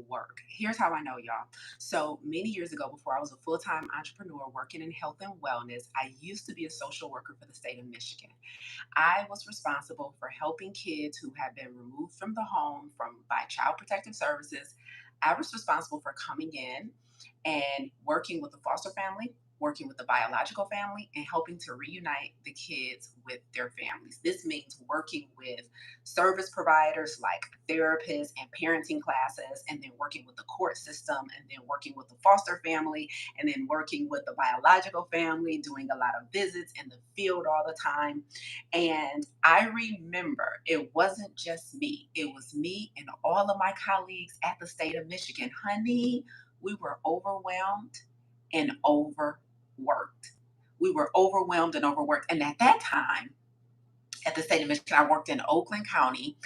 work. Here's how I know, y'all. So many years ago, before I was a full-time entrepreneur working in health and wellness, I used to be a social worker for the state of Michigan. I was responsible for helping kids who had been removed from the home by Child Protective Services. I was responsible for coming in and working with the foster family, working with the biological family, and helping to reunite the kids with their families. This means working with service providers like therapists and parenting classes, and then working with the court system, and then working with the foster family, and then working with the biological family, doing a lot of visits in the field all the time. And I remember it wasn't just me, it was me and all of my colleagues at the state of Michigan. Honey, we were overwhelmed and overworked. We were overwhelmed and overworked. And at that time, at the state of Michigan, I worked in Oakland County,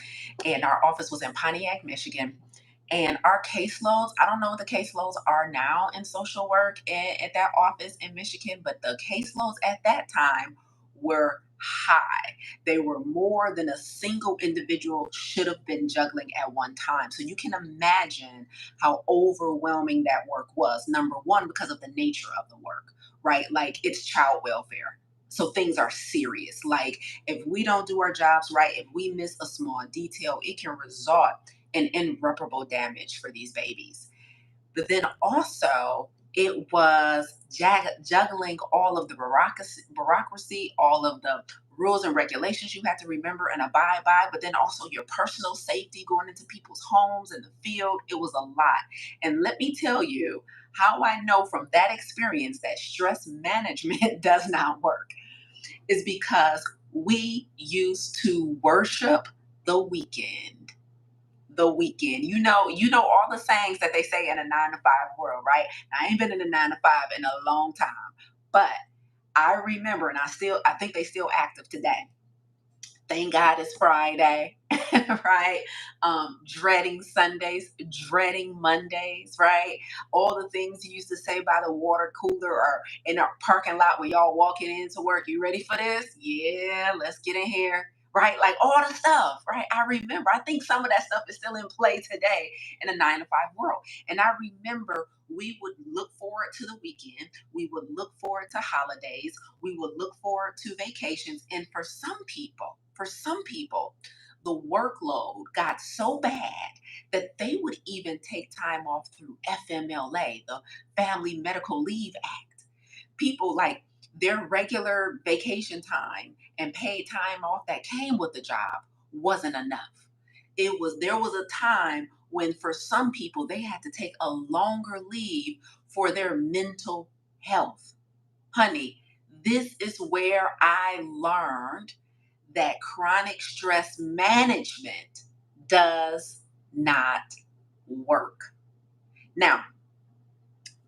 and our office was in Pontiac, Michigan. And our caseloads, I don't know what the caseloads are now in social work at that office in Michigan, but the caseloads at that time were high. They were more than a single individual should have been juggling at one time. So you can imagine how overwhelming that work was. Number one, because of the nature of the work, right? Like, it's child welfare. So things are serious. Like, if we don't do our jobs right, if we miss a small detail, it can result in irreparable damage for these babies. But then also, it was juggling all of the bureaucracy, all of the rules and regulations you have to remember and abide by, but then also your personal safety going into people's homes in the field. It was a lot. And let me tell you how I know from that experience that stress management does not work is because we used to worship the weekend. The weekend. You know all the sayings that they say in a 9 to 5 world, right? I ain't been in a 9 to 5 in a long time, but I remember, and I think they still active today. Thank God it's Friday, right? Dreading Sundays, dreading Mondays, right? All the things you used to say by the water cooler or in a parking lot when y'all walking into work. You ready for this? Yeah, let's get in here. Right? Like all the stuff, right? I remember. I think some of that stuff is still in play today in a 9 to 5 world. And I remember we would look forward to the weekend. We would look forward to holidays. We would look forward to vacations. And for some people, the workload got so bad that they would even take time off through FMLA, the Family Medical Leave Act. People like their regular vacation time and paid time off that came with the job wasn't enough. There was a time when for some people they had to take a longer leave for their mental health. Honey, this is where I learned that chronic stress management does not work. Now,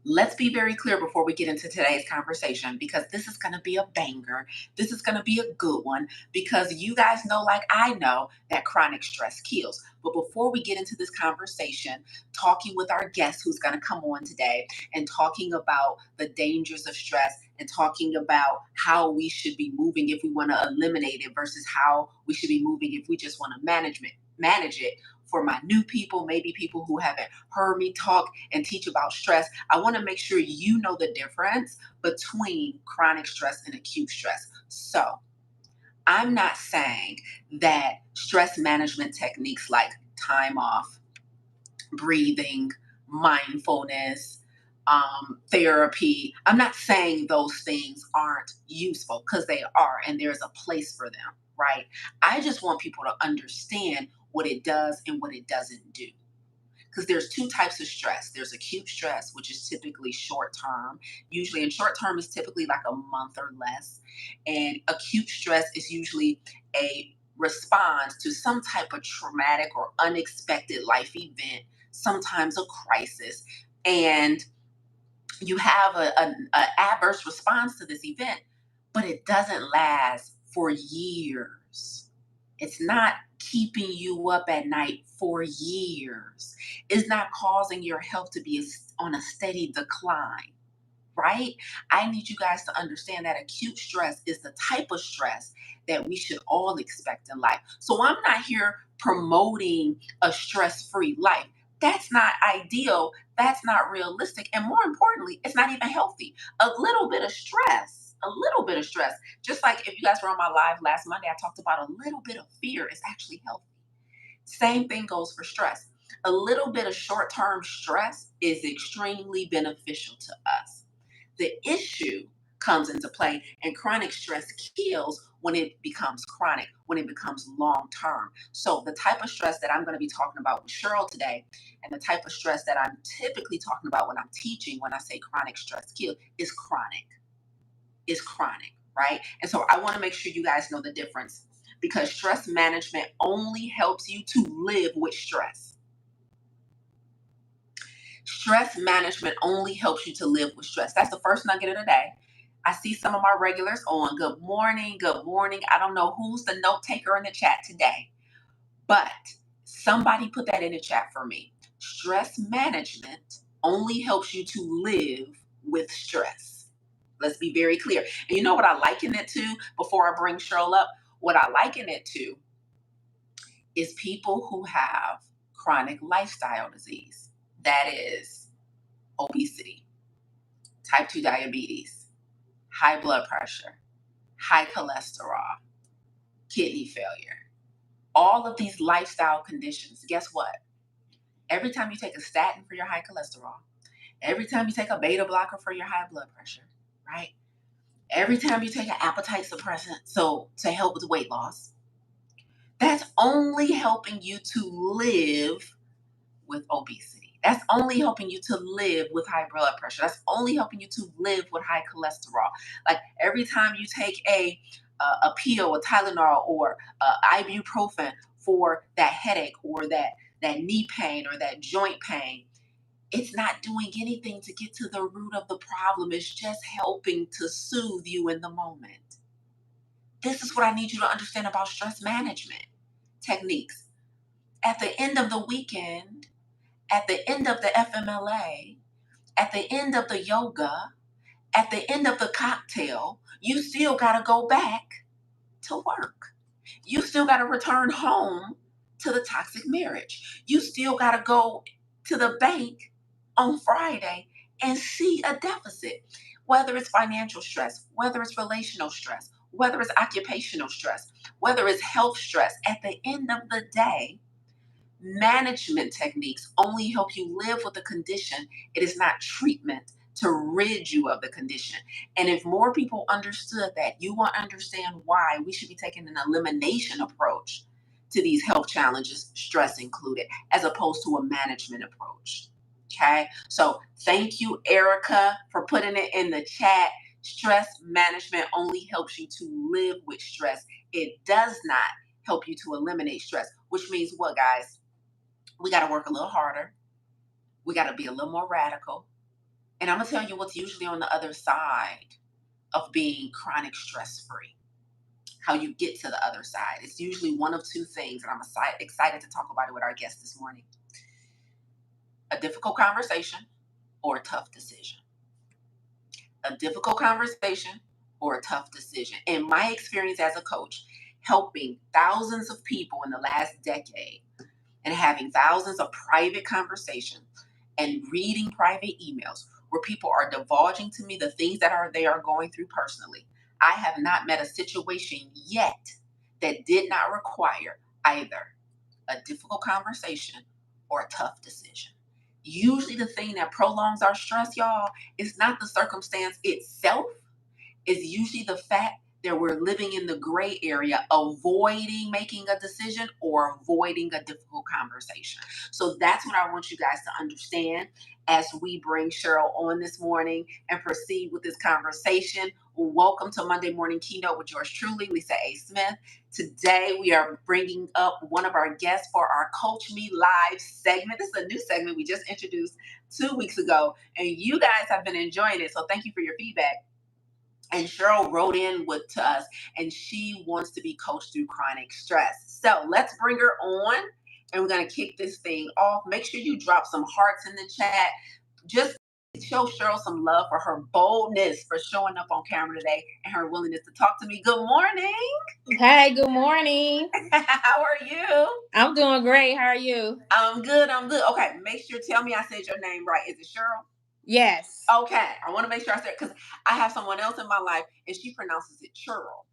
let's be very clear before we get into today's conversation, because this is going to be a banger. This is going to be a good one because you guys know, like I know, that chronic stress kills. But before we get into this conversation, talking with our guest who's going to come on today and talking about the dangers of stress and talking about how we should be moving if we want to eliminate it versus how we should be moving if we just want to manage it. For my new people, maybe people who haven't heard me talk and teach about stress, I want to make sure you know the difference between chronic stress and acute stress. So, I'm not saying that stress management techniques like time off, breathing, mindfulness, therapy, I'm not saying those things aren't useful, because they are, and there's a place for them, right? I just want people to understand what it does and what it doesn't do. Because there's two types of stress. There's acute stress, which is typically short term. Usually, and short term is typically like a month or less. And acute stress is usually a response to some type of traumatic or unexpected life event, sometimes a crisis. And you have a adverse response to this event, but it doesn't last for years. It's not keeping you up at night for years. It's not causing your health to be on a steady decline, right? I need you guys to understand that acute stress is the type of stress that we should all expect in life. So I'm not here promoting a stress free life. That's not ideal. That's not realistic. And more importantly, it's not even healthy. A little bit of stress, just like if you guys were on my live last Monday, I talked about a little bit of fear is actually healthy. Same thing goes for stress. A little bit of short term stress is extremely beneficial to us. The issue comes into play, and chronic stress kills when it becomes chronic, when it becomes long term. So, the type of stress that I'm going to be talking about with Cheryl today, and the type of stress that I'm typically talking about when I'm teaching, when I say chronic stress kill, is chronic, right? And so I want to make sure you guys know the difference, because stress management only helps you to live with stress. Stress management only helps you to live with stress. That's the first nugget of the day. I see some of my regulars on. Good morning. Good morning. I don't know who's the note taker in the chat today, but somebody put that in the chat for me. Stress management only helps you to live with stress. Let's be very clear. And you know what I liken it to before I bring Cheryl up? What I liken it to is people who have chronic lifestyle disease. That is obesity, type 2 diabetes, high blood pressure, high cholesterol, kidney failure. All of these lifestyle conditions, guess what? Every time you take a statin for your high cholesterol, every time you take a beta blocker for your high blood pressure, right? Every time you take an appetite suppressant, so to help with weight loss, that's only helping you to live with obesity. That's only helping you to live with high blood pressure. That's only helping you to live with high cholesterol. Like every time you take a pill, a Tylenol, or ibuprofen for that headache or that knee pain or that joint pain, it's not doing anything to get to the root of the problem. It's just helping to soothe you in the moment. This is what I need you to understand about stress management techniques. At the end of the weekend, at the end of the FMLA, at the end of the yoga, at the end of the cocktail, you still got to go back to work. You still got to return home to the toxic marriage. You still got to go to the bank on Friday and see a deficit, whether it's financial stress, whether it's relational stress, whether it's occupational stress, whether it's health stress. At the end of the day, management techniques only help you live with the condition. It is not treatment to rid you of the condition. And if more people understood that, you will understand why we should be taking an elimination approach to these health challenges, stress included, as opposed to a management approach. Okay. So thank you, Erica, for putting it in the chat. Stress management only helps you to live with stress. It does not help you to eliminate stress, which means what, guys? We got to work a little harder. We got to be a little more radical. And I'm going to tell you what's usually on the other side of being chronic stress free, how you get to the other side. It's usually one of two things. And I'm excited to talk about it with our guest this morning: a difficult conversation or a tough decision. A difficult conversation or a tough decision. In my experience as a coach, helping thousands of people in the last decade, and having thousands of private conversations and reading private emails where people are divulging to me the things that they are going through personally, I have not met a situation yet that did not require either a difficult conversation or a tough decision. Usually the thing that prolongs our stress, y'all, is not the circumstance itself. It's usually the fact that we're living in the gray area, avoiding making a decision or avoiding a difficult conversation. So that's what I want you guys to understand as we bring Cheryl on this morning and proceed with this conversation. Welcome to Monday Morning Keynote with yours truly, Lisa A. Smith. Today we are bringing up one of our guests for our Coach Me Live segment. This is a new segment we just introduced 2 weeks ago, and you guys have been enjoying it. So thank you for your feedback. And Cheryl wrote in to us, and she wants to be coached through chronic stress. So let's bring her on, and we're going to kick this thing off. Make sure you drop some hearts in the chat. Just show Cheryl some love for her boldness for showing up on camera today and her willingness to talk to me. Good morning. Hey, good morning. How are you? I'm doing great. How are you? I'm good. I'm good. Okay, make sure tell me I said your name right. Is it Cheryl? Yes. Okay, I want to make sure I said it because I have someone else in my life and she pronounces it churl.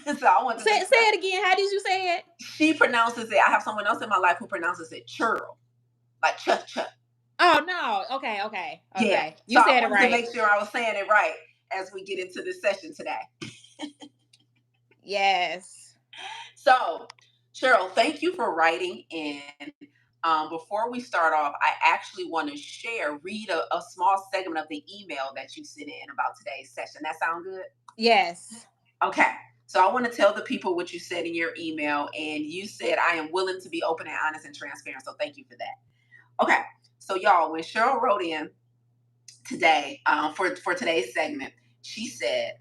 So I want to Say make say sure it again. How did you say it? she pronounces it. I have someone else in my life who pronounces it churl, like chuh chuh. Oh no. Okay, okay, Yeah. okay. So You I said it wanted to right. make sure I was saying it right as we get into this session today. Yes. So, Cheryl, thank you for writing in. Before we start off, I actually want to read a small segment of the email that you sent in about today's session. That sound good? Yes. Okay. So I want to tell the people what you said in your email, and you said I am willing to be open and honest and transparent. So thank you for that. Okay. So y'all, when Cheryl wrote in today for today's segment, she said,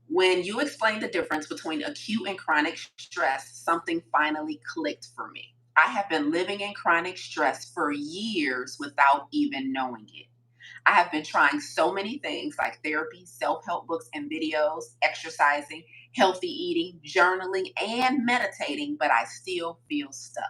when you explained the difference between acute and chronic stress, something finally clicked for me. I have been living in chronic stress for years without even knowing it. I have been trying so many things like therapy, self help books and videos, exercising, healthy eating, journaling, and meditating, but I still feel stuck.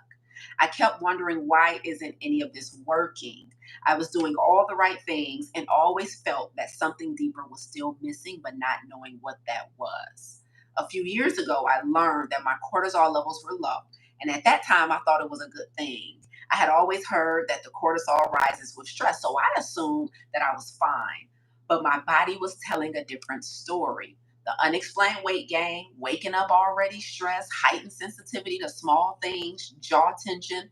I kept wondering, why isn't any of this working? I was doing all the right things and always felt that something deeper was still missing, but not knowing what that was. A few years ago, I learned that my cortisol levels were low. And at that time, I thought it was a good thing. I had always heard that the cortisol rises with stress, so I assumed that I was fine. But my body was telling a different story. The unexplained weight gain, waking up already stressed, heightened sensitivity to small things, jaw tension,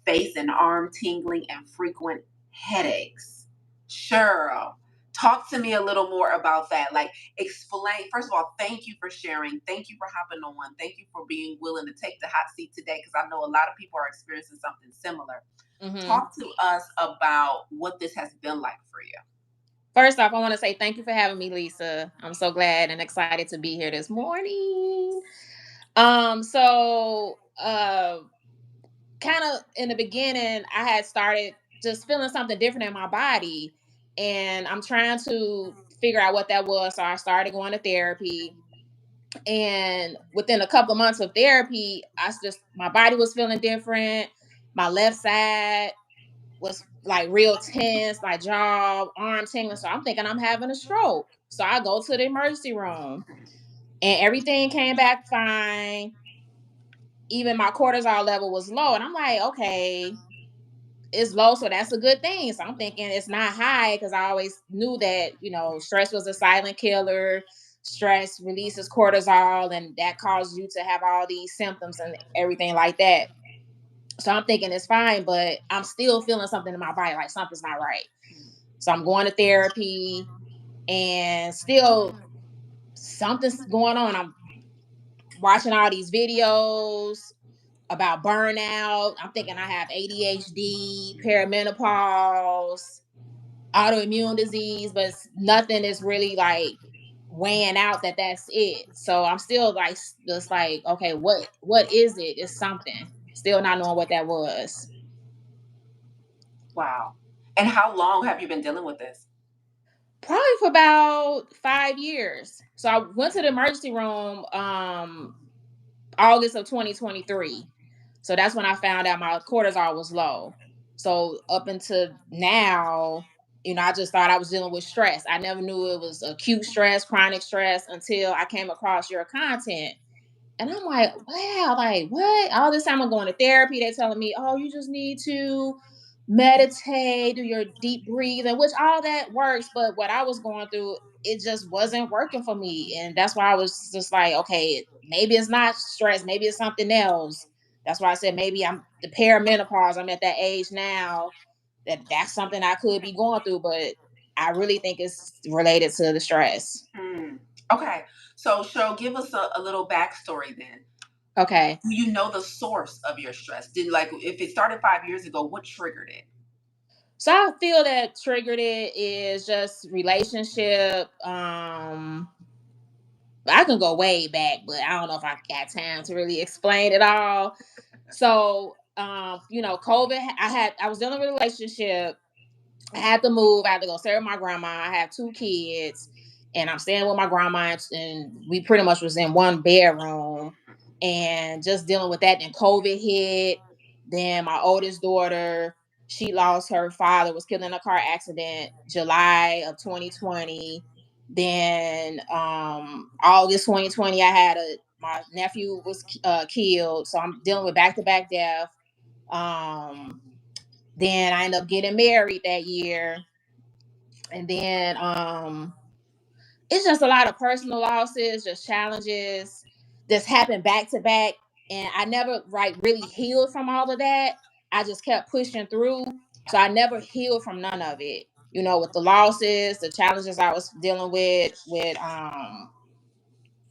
face and arm tingling, and frequent headaches. Cheryl, talk to me a little more about that. Like, explain. First of all, thank you for sharing. Thank you for hopping on. Thank you for being willing to take the hot seat today because I know a lot of people are experiencing something similar. Mm-hmm. Talk to us about what this has been like for you. First off, I want to say thank you for having me, Lisa. I'm so glad and excited to be here this morning. So kind of in the beginning, I had started just feeling something different in my body, and I'm trying to figure out what that was. So I started going to therapy. And within a couple of months of therapy, my body was feeling different. My left side was like real tense, like jaw, arm tingling. So I'm thinking I'm having a stroke. So I go to the emergency room and everything came back fine. Even my cortisol level was low. And I'm like, okay, it's low, so that's a good thing. So I'm thinking it's not high because I always knew that, stress was a silent killer. Stress releases cortisol, and that causes you to have all these symptoms and everything like that. So I'm thinking it's fine, but I'm still feeling something in my body, like something's not right. So I'm going to therapy and still something's going on. I'm watching all these videos about burnout. I'm thinking I have ADHD, perimenopause, autoimmune disease, but nothing is really like weighing out that that's it. So I'm still like just like, okay, what is it? It's something. Still not knowing what that was. Wow. And how long have you been dealing with this? Probably for about 5 years. So I went to the emergency room August of 2023. So that's when I found out my cortisol was low. So up until now, I just thought I was dealing with stress. I never knew it was acute stress, chronic stress until I came across your content. And I'm like, wow, like what? All this time I'm going to therapy. They're telling me, oh, you just need to meditate, do your deep breathing, which all that works. But what I was going through, it just wasn't working for me. And that's why I was just like, okay, maybe it's not stress, maybe it's something else. That's why I said maybe I'm the perimenopause. I'm at that age now that's something I could be going through, but I really think it's related to the stress. Hmm. Okay. So, Cheryl, give us a little backstory then. Okay. Do you know the source of your stress? Did like if it started 5 years ago, what triggered it? So I feel that triggered it is just relationship. I can go way back, but I don't know if I got time to really explain it all. So, COVID, I was dealing with a relationship I had to move. I had to go stay with my grandma. I have 2 kids, and I'm staying with my grandma, and we pretty much was in one bedroom, and just dealing with that. Then COVID hit. Then my oldest daughter, she lost her father, was killed in a car accident, July of 2020. Then August 2020, I had my nephew was killed, so I'm dealing with back to back death. Um, then I ended up getting married that year. And then it's just a lot of personal losses, just challenges that's happened back to back. And I never really healed from all of that. I just kept pushing through. So I never healed from none of it. With the losses, the challenges I was dealing with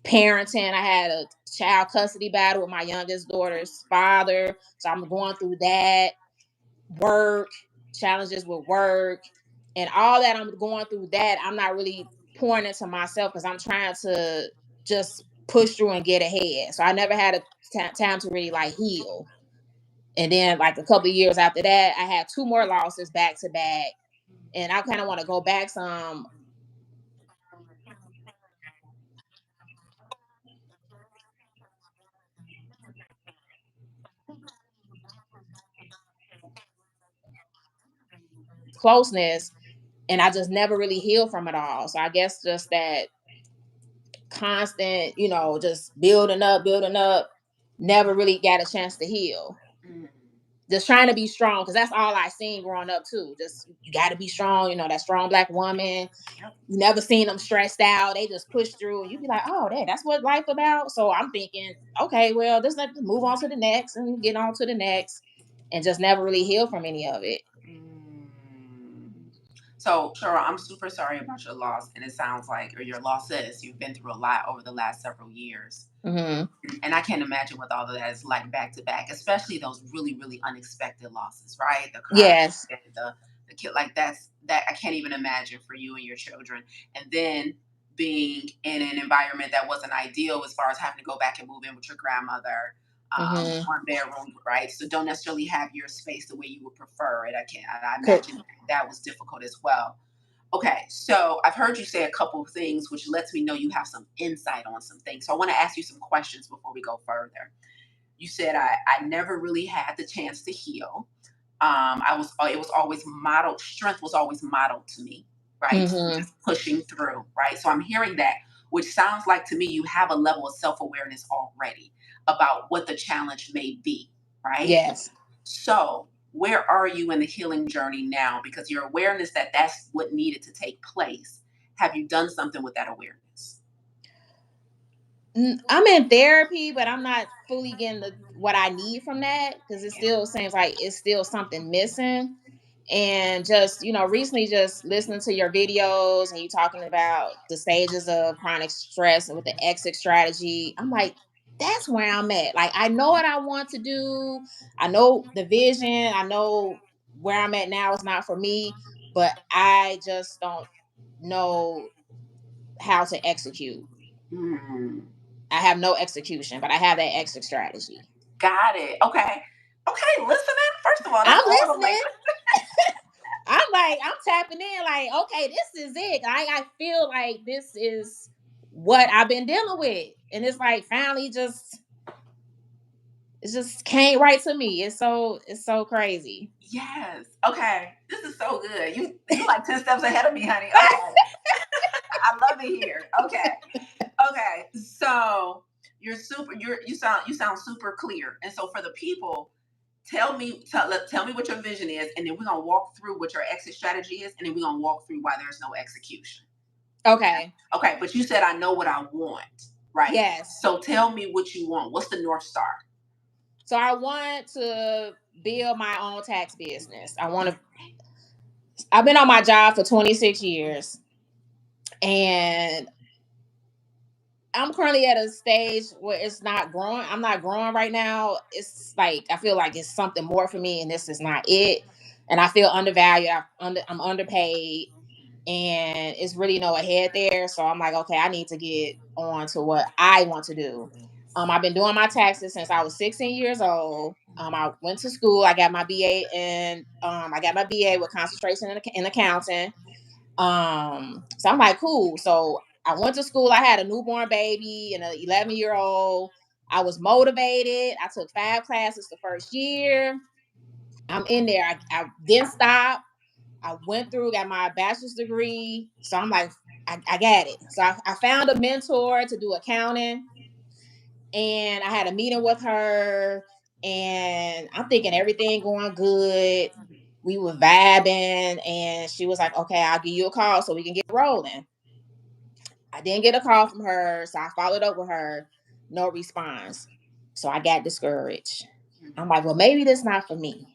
parenting. I had a child custody battle with my youngest daughter's father. So I'm going through that. Work, challenges with work, and all that. I'm going through that. I'm not really pouring into myself because I'm trying to just push through and get ahead. So I never had a time to really heal. And then a couple of years after that, I had 2 more losses back to back. And I kind of want to go back some closeness, and I just never really healed from it all. So I guess just that constant, just building up, never really got a chance to heal. Mm. Just trying to be strong, because that's all I seen growing up too. Just, you got to be strong, that strong Black woman. Yep. You never seen them stressed out. They just push through, and you be like, oh, that's what life about. So I'm thinking, okay, well, let's move on to the next and get on to the next, and just never really heal from any of it. Mm. So, Cheryl, I'm super sorry about your loss, and it sounds like, or your losses, you've been through a lot over the last several years. Mm-hmm. And I can't imagine what all of that is like back to back, especially those really, really unexpected losses, right? The car Yes. accident, the kid, that I can't even imagine for you and your children. And then being in an environment that wasn't ideal as far as having to go back and move in with your grandmother, Mm-hmm. 1 bedroom, right? So don't necessarily have your space the way you would prefer it. I imagine that was difficult as well. Okay, so I've heard you say a couple of things, which lets me know you have some insight on some things. So I want to ask you some questions before we go further. You said I never really had the chance to heal. It was always modeled. Strength was always modeled to me, right? Mm-hmm. Just pushing through, right? So I'm hearing that, which sounds like to me you have a level of self awareness already about what the challenge may be, right? Yes. So, where are you in the healing journey now? Because your awareness that that's what needed to take place. Have you done something with that awareness? I'm in therapy, but I'm not fully getting what I need from that, because it Yeah. still seems like it's still something missing. And just, recently just listening to your videos and you talking about the stages of chronic stress and with the exit strategy, I'm like, that's where I'm at. Like, I know what I want to do. I know the vision. I know where I'm at now is not for me, but I just don't know how to execute. Hmm. I have no execution, but I have that exit strategy. Got it. Okay. Okay, listening. First of all, that's I'm all the way. listening. I'm tapping in, like, okay, this is it. I feel like this is what I've been dealing with. And it's like finally it just came right to me. It's so crazy. Yes. Okay. This is so good. You like 10 steps ahead of me, honey. Okay. I love it here. Okay. Okay. So you sound super clear. And so for the people, tell me what your vision is, and then we're gonna walk through what your exit strategy is, and then we're gonna walk through why there's no execution. Okay. Okay, but you said I know what I want, right? Yes. So tell me what you want. What's the North Star? So I want to build my own tax business. I've been on my job for 26 years, and I'm currently at a stage where it's not growing. I'm not growing right now. It's like I feel like it's something more for me, and this is not it. And I feel undervalued. I'm underpaid, and it's really no ahead there. So I'm like, okay, I need to get on to what I want to do. I've been doing my taxes since I was 16 years old. I went to school. I got my BA with concentration in accounting. So I'm like, cool. So I went to school. I had a newborn baby and an 11-year-old. I was motivated. I took 5 classes the first year. I'm in there. I didn't stop. I went through, got my bachelor's degree. So I'm like, I got it. So I found a mentor to do accounting, and I had a meeting with her, and I'm thinking everything going good. We were vibing, and she was like, okay, I'll give you a call so we can get rolling. I didn't get a call from her, so I followed up with her. No response. So I got discouraged. I'm like, well, maybe this not for me.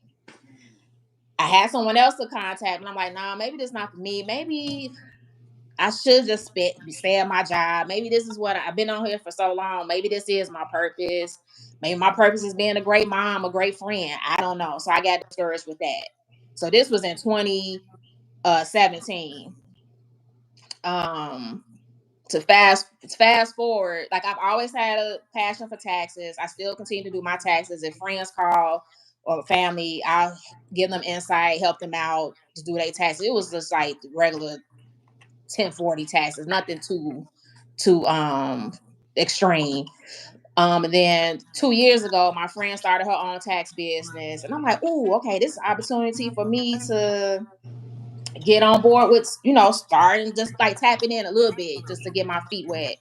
I had someone else to contact, and I'm like, nah, maybe this not for me. Maybe I should just stay at my job. Maybe this is what I've been on here for so long. Maybe this is my purpose. Maybe my purpose is being a great mom, a great friend. I don't know. So I got discouraged with that. So this was in 2017. To fast forward, like I've always had a passion for taxes. I still continue to do my taxes. If friends call or family, I'll give them insight, help them out to do their taxes. It was just like regular 1040 taxes, nothing too extreme. And then 2 years ago, my friend started her own tax business, and I'm like, oh, okay, this is an opportunity for me to get on board with, starting just like tapping in a little bit just to get my feet wet.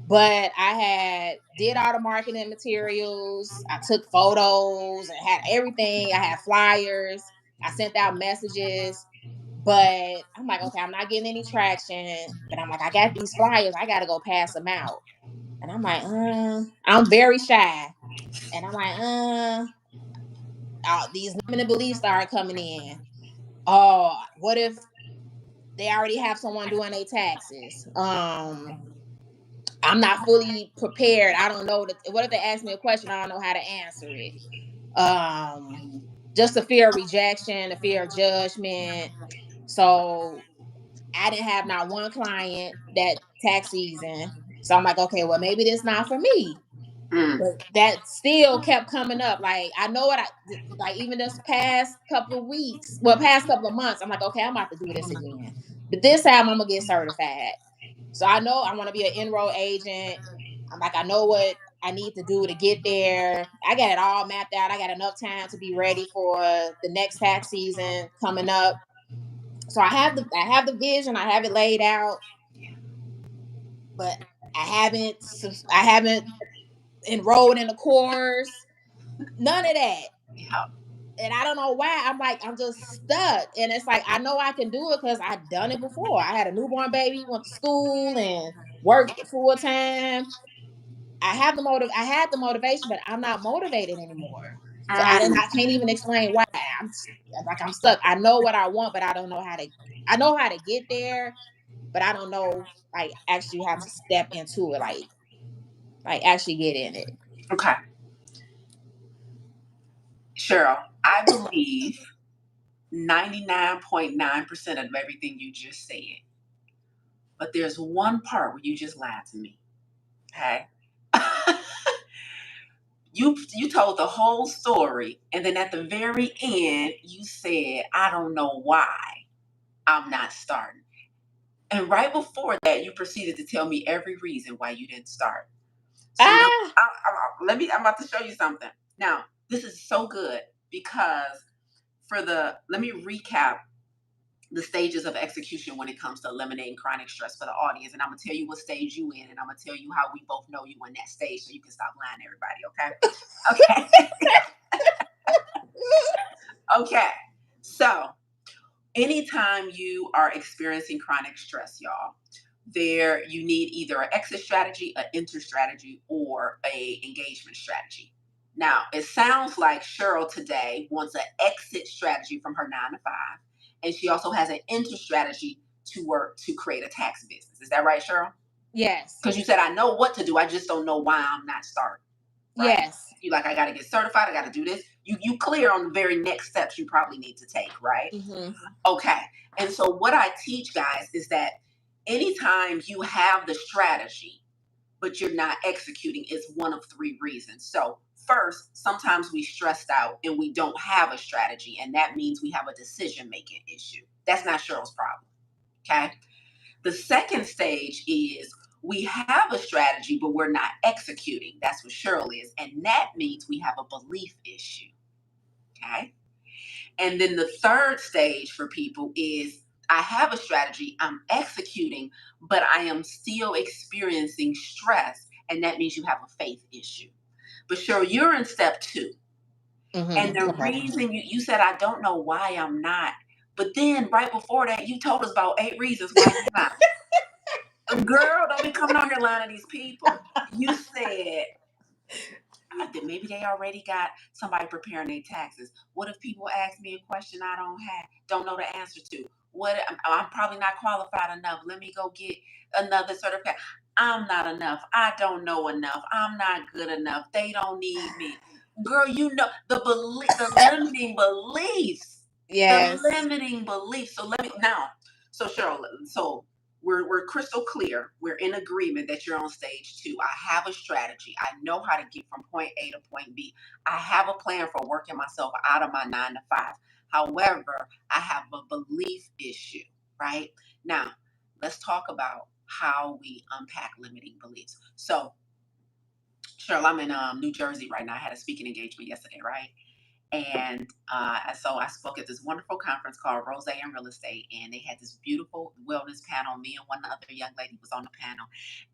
But I had did all the marketing materials. I took photos and had everything. I had flyers. I sent out messages. But I'm like, okay, I'm not getting any traction. But I'm like, I got these flyers. I got to go pass them out. And I'm like, I'm very shy. And I'm like, these limited beliefs started coming in. Oh, what if they already have someone doing their taxes? I'm not fully prepared. I don't know. What if they ask me a question? I don't know how to answer it. Just the fear of rejection, the fear of judgment. So I didn't have not one client that tax season. So I'm like, okay, well, maybe this not for me. But that still kept coming up. Like, I know what like, even this past couple of weeks, past couple of months, I'm like, okay, I'm about to do this again. But this time I'm going to get certified. So I know I want to be an enroll agent. I'm like, I know what I need to do to get there. I got it all mapped out. I got enough time to be ready for the next tax season coming up. So I have the vision. I have it laid out, but I haven't enrolled in the course. None of that. Yeah. And I don't know why. I'm just stuck. And it's like, I know I can do it because I've done it before. I had a newborn baby, went to school and worked full time. I had the motivation, but I'm not motivated anymore. So I can't even explain why. I'm stuck. I know what I want, but I know how to get there, but I don't know like actually how to step into it, like actually get in it. Okay. Cheryl, I believe 99.9% of everything you just said. But there's one part where you just lied to me. Okay. You told the whole story, and then at the very end, you said, I don't know why I'm not starting. And right before that, you proceeded to tell me every reason why you didn't start. So Ah, I'm about to show you something. Now, this is so good because let me recap the stages of execution when it comes to eliminating chronic stress for the audience. And I'm going to tell you what stage you in, and I'm going to tell you how we both know you in that stage so you can stop lying to everybody, okay? Okay. Okay. So, anytime you are experiencing chronic stress, y'all, you need either an exit strategy, an enter strategy, or a engagement strategy. Now, it sounds like Cheryl today wants an exit strategy from her 9 to 5, and she also has an enter strategy to work to create a tax business. Is that right, Cheryl? yes. Because you said I know what to do, I just don't know why I'm not starting. Right? Yes. You like, I got to get certified, I got to do this. You clear on the very next steps you probably need to take, right? Mm-hmm. Okay. And so what I teach guys is that anytime you have the strategy, but you're not executing is one of three reasons. So, first, sometimes we stressed out and we don't have a strategy, and that means we have a decision making issue. That's not Cheryl's problem. Okay. The second stage is we have a strategy, but we're not executing. That's what Cheryl is. And that means we have a belief issue. Okay. And then the third stage for people is I have a strategy, I'm executing, but I am still experiencing stress. And that means you have a faith issue. But Cheryl, you're in step two. And the Okay. reason you said, I don't know why I'm not. But then right before that, you told us about 8 reasons why you're not. Girl, don't be coming on here lying to these people. You said that maybe they already got somebody preparing their taxes. What if people ask me a question I don't know the answer to? What I'm probably not qualified enough. Let me go get another certificate. I'm not enough. I don't know enough. I'm not good enough. They don't need me. Girl, you know the limiting beliefs. The Yes. limiting beliefs. So let me now. So Cheryl, so we're crystal clear. We're in agreement that you're on stage two. I have a strategy. I know how to get from point A to point B. I have a plan for working myself out of my 9 to 5. However, I have a belief issue, right? Now, let's talk about how we unpack limiting beliefs. So, Cheryl, I'm in New Jersey right now. I had a speaking engagement yesterday, right? And so I spoke at this wonderful conference called Rose in Real Estate, and they had this beautiful wellness panel. Me and one other young lady was on the panel,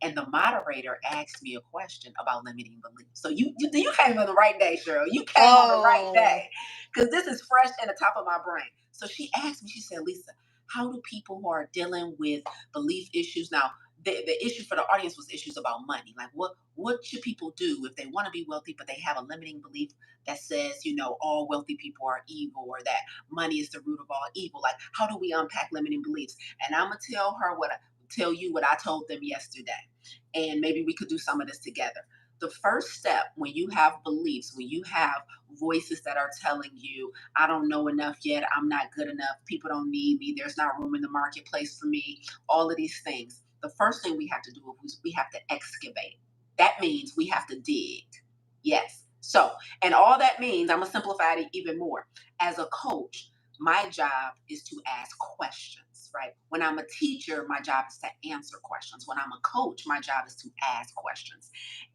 and the moderator asked me a question about limiting beliefs. So you came on the right day, Cheryl. You came on the right Oh, day because this is fresh in the top of my brain. So she asked me. She said, "Lisa, how do people who are dealing with belief issues now?" The issue for the audience was issues about money. Like what should people do if they want to be wealthy, but they have a limiting belief that says, all wealthy people are evil or that money is the root of all evil. Like, how do we unpack limiting beliefs? And I'm gonna tell you what I told them yesterday. And maybe we could do some of this together. The first step when you have beliefs, when you have voices that are telling you, I don't know enough yet, I'm not good enough, people don't need me, there's not room in the marketplace for me, all of these things. The first thing we have to do is we have to excavate. That means we have to dig. Yes. So, and all that means, I'm going to simplify it even more. As a coach, my job is to ask questions, right? When I'm a teacher, my job is to answer questions. When I'm a coach, my job is to ask questions.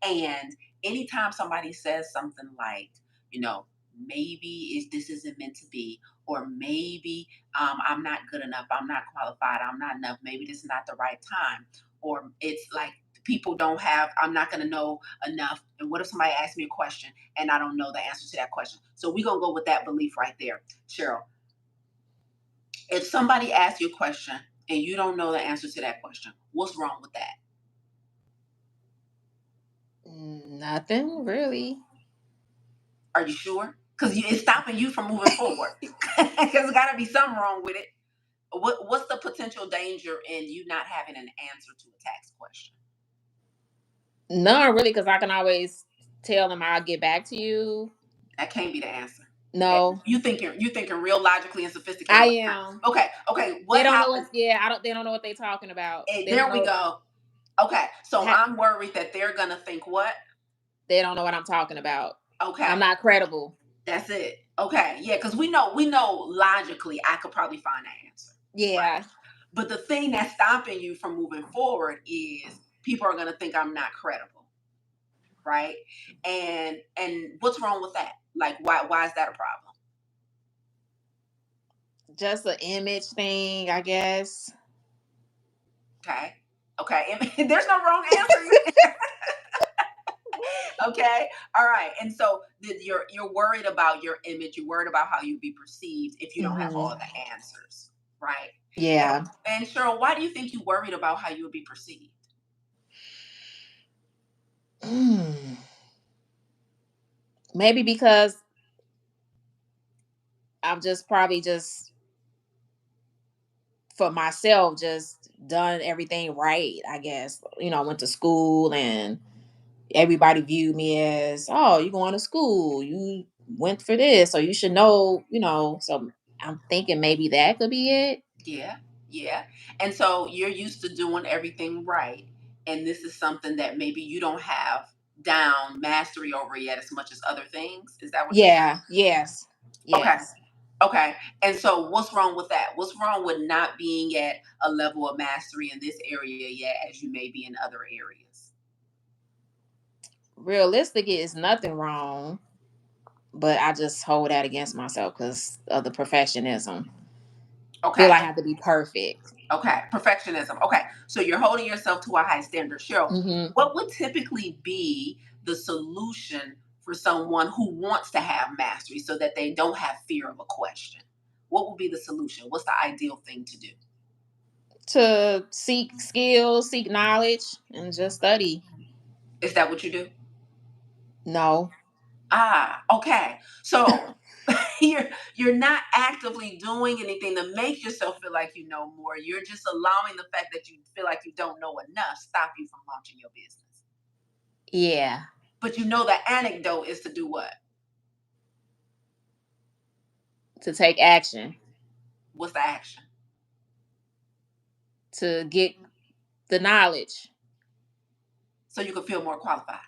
And anytime somebody says something like, you know, maybe this isn't meant to be, or maybe I'm not good enough, I'm not qualified, I'm not enough, maybe this is not the right time, or it's like people don't have, I'm not going to know enough. And what if somebody asks me a question and I don't know the answer to that question? So we're going to go with that belief right there. Cheryl, if somebody asks you a question and you don't know the answer to that question, what's wrong with that? nothing really. Are you sure? Because it's stopping you from moving forward. Because there's got to be something wrong with it. What's the potential danger in you not having an answer to a tax question? None really, because I can always tell them I'll get back to you. That can't be the answer. No, You thinking real logically and I sophisticated. am. Okay. They What don't know what. happens? Yeah, I don't. They don't know what they're talking about. They don't There we know. go. Okay, so I'm worried that they're gonna think what? They don't know what I'm talking about. I'm Okay, not credible. that's it. Okay, yeah, because we know logically I could probably find that answer, right? Yeah. But the thing that's stopping you from moving forward is people are gonna think I'm not credible, right? And what's wrong with that? Like, why is that a problem? Just an image thing, I guess. Okay, and there's no wrong answer. Okay, all right. And so you're worried about your image. You're worried about how you'd be perceived if you don't have Hmm. all the answers, right? Yeah. And Cheryl, why do you think you worried about how you would be perceived? Mm. Maybe because I'm just probably just for myself just done everything right. I guess I went to school and everybody viewed me as, oh, you going to school, you went for this, so you should know. So I'm thinking maybe that could be it. Yeah, yeah. And so you're used to doing everything right, and this is something that maybe you don't have down mastery over yet as much as other things. Is that what you're saying? Yeah. Yes. Okay. Yes. Okay. And so what's wrong with that? What's wrong with not being at a level of mastery in this area yet as you may be in other areas? Realistic is nothing wrong, but I just hold that against myself because of the perfectionism. Feel Okay. like I have to be perfect. Okay. Perfectionism. Okay. So you're holding yourself to a high standard. Cheryl, Hmm. what would typically be the solution for someone who wants to have mastery so that they don't have fear of a question? What would be the solution? What's the ideal thing to do? To seek skills, seek knowledge, and just study. Is that what you do? No. Ah, okay. So you're not actively doing anything to make yourself feel like you know more. You're just allowing the fact that you feel like you don't know enough stop you from launching your business. Yeah. But you know the anecdote is to do what? To take action, What's the action? to get the knowledge. So you can feel more qualified.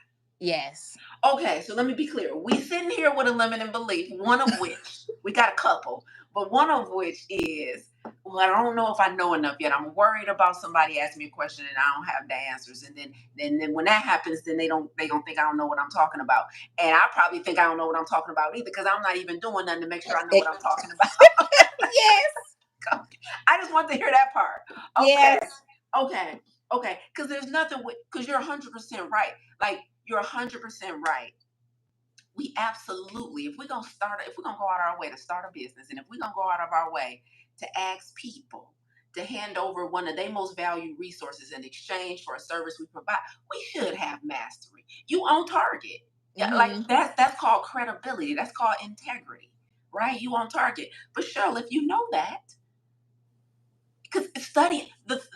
Yes. Okay, so let me be clear. We sitting here with a limiting belief, one of which we got a couple, but one of which is, well, I don't know if I know enough yet. I'm worried about somebody asking me a question and I don't have the answers. And then when that happens, then they don't think I don't know what I'm talking about. And I probably think I don't know what I'm talking about either because I'm not even doing nothing to make sure I know what I'm talking about. Yes. I just want to hear that part. Okay. Yes. Okay. Okay. Because there's nothing with because you're 100% right. Like you're 100% right. We absolutely, if we're gonna go out our way to start a business, and if we're gonna go out of our way to ask people to hand over one of their most valued resources in exchange for a service we provide, we should have mastery. You on target. Yeah, like Hmm. that's called credibility. That's called integrity, right? You on target. But Cheryl, if you know that, because study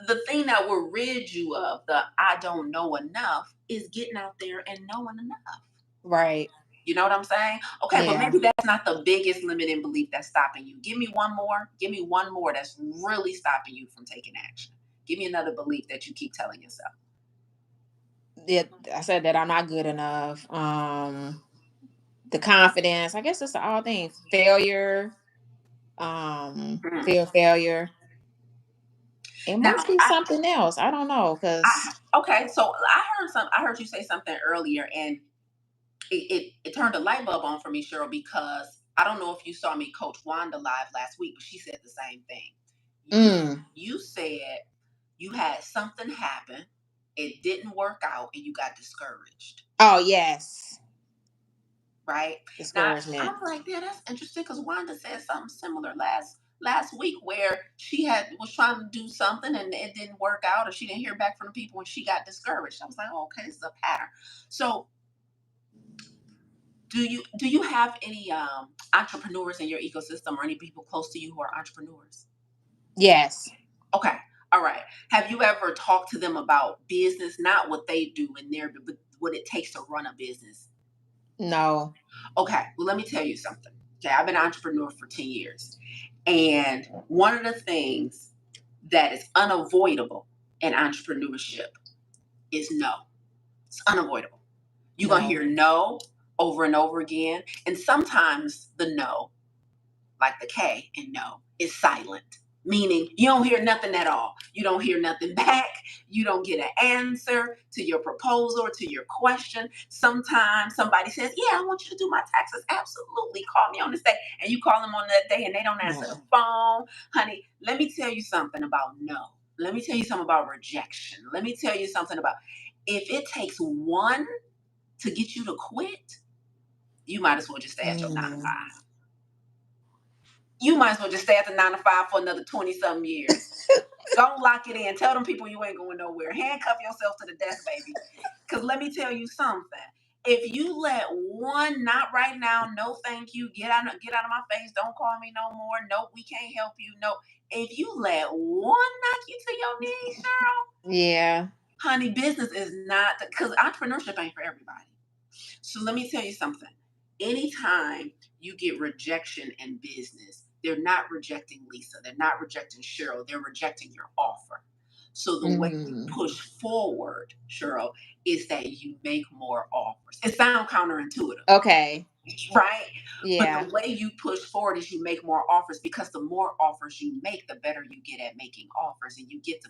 the thing that will rid you of the I don't know enough is getting out there and knowing enough. Right. You know what I'm saying? Okay, but Yeah. maybe that's not the biggest limiting belief that's stopping you. Give me one more. Give me one more that's really stopping you from taking action. Give me another belief that you keep telling yourself. Yeah. I said that I'm not good enough. The confidence. I guess it's all things. Failure. Mhm. Fear of failure. It Now, must be something else. I don't know, cause okay, so I heard you say something earlier, and it turned a light bulb on for me, Cheryl, because I don't know if you saw me coach Wanda live last week, but she said the same thing. You mm. you said you had something happen, it didn't work out, and you got discouraged. Oh yes. Right now, Discouragement. I'm like, yeah, that's interesting because Wanda said something similar last week where she had was trying to do something and it didn't work out, or she didn't hear back from the people and she got discouraged. I was like, oh, okay, this is a pattern. So do you have any entrepreneurs in your ecosystem or any people close to you who are entrepreneurs? Yes. Okay. All right. Have you ever talked to them about business, not what they do in there, but what it takes to run a business? No. Okay. Well, let me tell you something. Okay. I've been an entrepreneur for 10 years. And one of the things that is unavoidable in entrepreneurship is no. It's unavoidable. You're going to No. hear no over and over again. And sometimes the no, like the K in no, is silent, meaning you don't hear nothing at all. You don't hear nothing back. You don't get an answer to your proposal or to your question. Sometimes somebody says, yeah, I want you to do my taxes. Absolutely. Call me on this day. And you call them on that day and they don't answer the No. phone. Honey, let me tell you something about no. Let me tell you something about rejection. Let me tell you something about if it takes one to get you to quit, you might as well just stay at your 9 to 5. Mm. You might as well just stay at the 9 to 5 for another 20 something years. Don't lock it in. Tell them people you ain't going nowhere. Handcuff yourself to the desk, baby. Because let me tell you something. If you let one, not right now, no thank you, get out of my face, don't call me no more, nope, we can't help you, no. If you let one knock you to your knees, Cheryl, Yeah. honey, business is not, because entrepreneurship ain't for everybody. So let me tell you something. Anytime you get rejection in business, they're not rejecting Lisa. They're not rejecting Cheryl. They're rejecting your offer. So the way you Mm. push forward, Cheryl, is that you make more offers. It sounds counterintuitive, Okay. right? But Yeah. the way you push forward is you make more offers, because the more offers you make, the better you get at making offers, and you get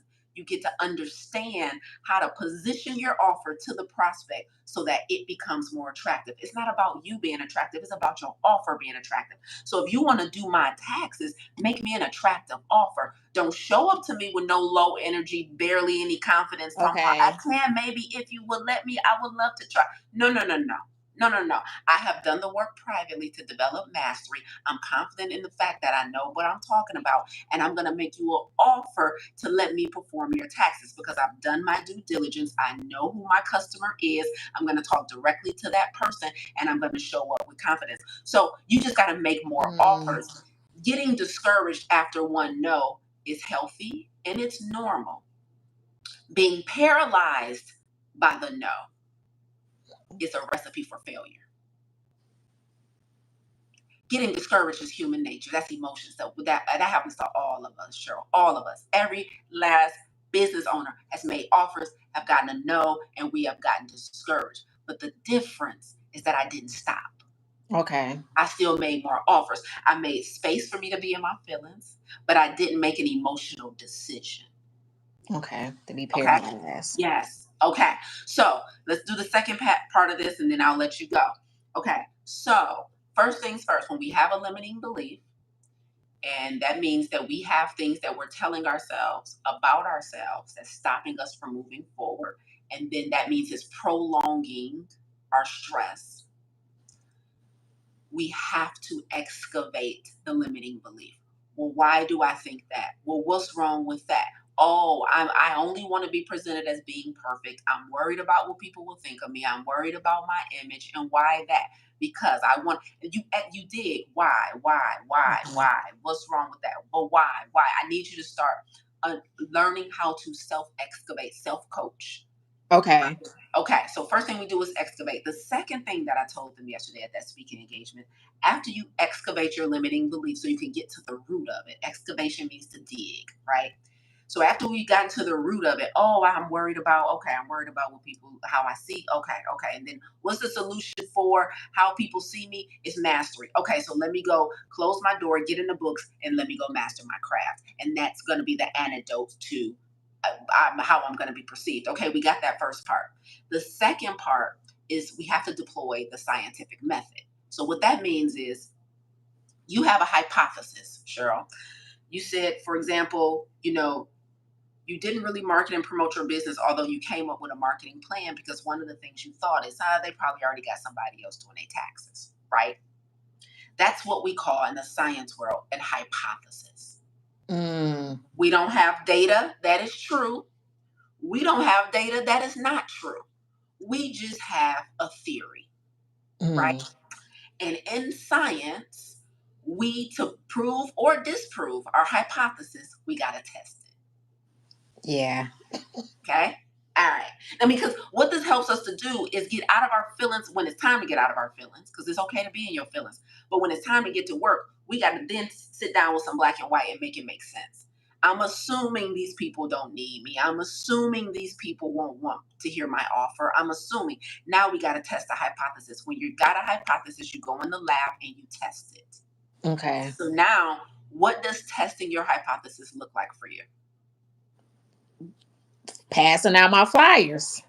to understand how to position your offer to the prospect so that it becomes more attractive. It's not about you being attractive, it's about your offer being attractive. So if you want to do my taxes, make me an attractive offer. Don't show up to me with no low energy, barely any confidence, talking about I Okay. can, maybe if you would let me, I would love to try. No, no, no, no. No, no, no. I have done the work privately to develop mastery. I'm confident in the fact that I know what I'm talking about, and I'm going to make you an offer to let me perform your taxes because I've done my due diligence. I know who my customer is. I'm going to talk directly to that person, and I'm going to show up with confidence. So you just got to make more Mm. offers. Getting discouraged after one no is healthy and it's normal. Being paralyzed by the no is a recipe for failure. Getting discouraged is human nature. That's emotions. So that happens to all of us, Cheryl. All of us. Every last business owner has made offers, have gotten a no, and we have gotten discouraged. But the difference is that I didn't stop. Okay. I still made more offers. I made space for me to be in my feelings, but I didn't make an emotional decision. Okay. To be Okay. paralyzed. Yes. Okay. So let's do the second part of this and then I'll let you go. Okay. So, first things first, when we have a limiting belief, and that means that we have things that we're telling ourselves about ourselves that's stopping us from moving forward. And then that means it's prolonging our stress. We have to excavate the limiting belief. Well, why do I think that? Well, what's wrong with that? Oh, I only want to be presented as being perfect. I'm worried about what people will think of me. I'm worried about my image. And why that? Because I want you dig. Mhm. Why? What's wrong with that? But why? Why? I need you to start learning how to self excavate, self coach. Okay. Okay, so first thing we do is excavate. The second thing that I told them yesterday at that speaking engagement, after you excavate your limiting beliefs so you can get to the root of it, excavation means to dig, right? So after we got to the root of it, oh, I'm worried about what people, how I see. Okay. And then what's the solution for how people see me? Is mastery. Okay, so let me go close my door, get in the books, and let me go master my craft. And that's going to be the antidote to how I'm going to be perceived. Okay, we got that first part. The second part is we have to deploy the scientific method. So what that means is you have a hypothesis, Cheryl. You said, for example, you didn't really market and promote your business, although you came up with a marketing plan because one of the things you thought is, they probably already got somebody else doing their taxes, right? That's what we call in the science world an hypothesis. Mm. We don't have data that is true. We don't have data that is not true. We just have a theory, right? Mm. And in science, we to prove or disprove our hypothesis, we got to test it. Yeah. Okay. All right. Now, because what this helps us to do is get out of our feelings when it's time to get out of our feelings, because it's okay to be in your feelings. But when it's time to get to work, we got to then sit down with some black and white and make it make sense. I'm assuming these people don't need me. I'm assuming these people won't want to hear my offer. I'm assuming. Now we got to test the hypothesis. When you got a hypothesis, you go in the lab and you test it. Okay. So now, what does testing your hypothesis look like for you? Passing out my flyers.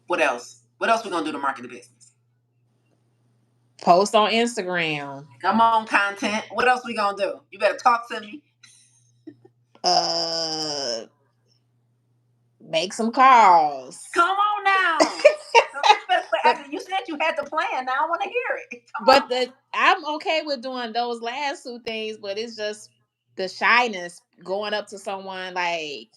What else? What else we gonna do to market the business? Post on Instagram. Come on, content. What else we gonna do? You better talk to me. Uh, make some calls. Come on now. but You said you had the plan. Now I want to hear it. Come but on. I'm okay with doing those last two things, but it's just the shyness going up to someone like,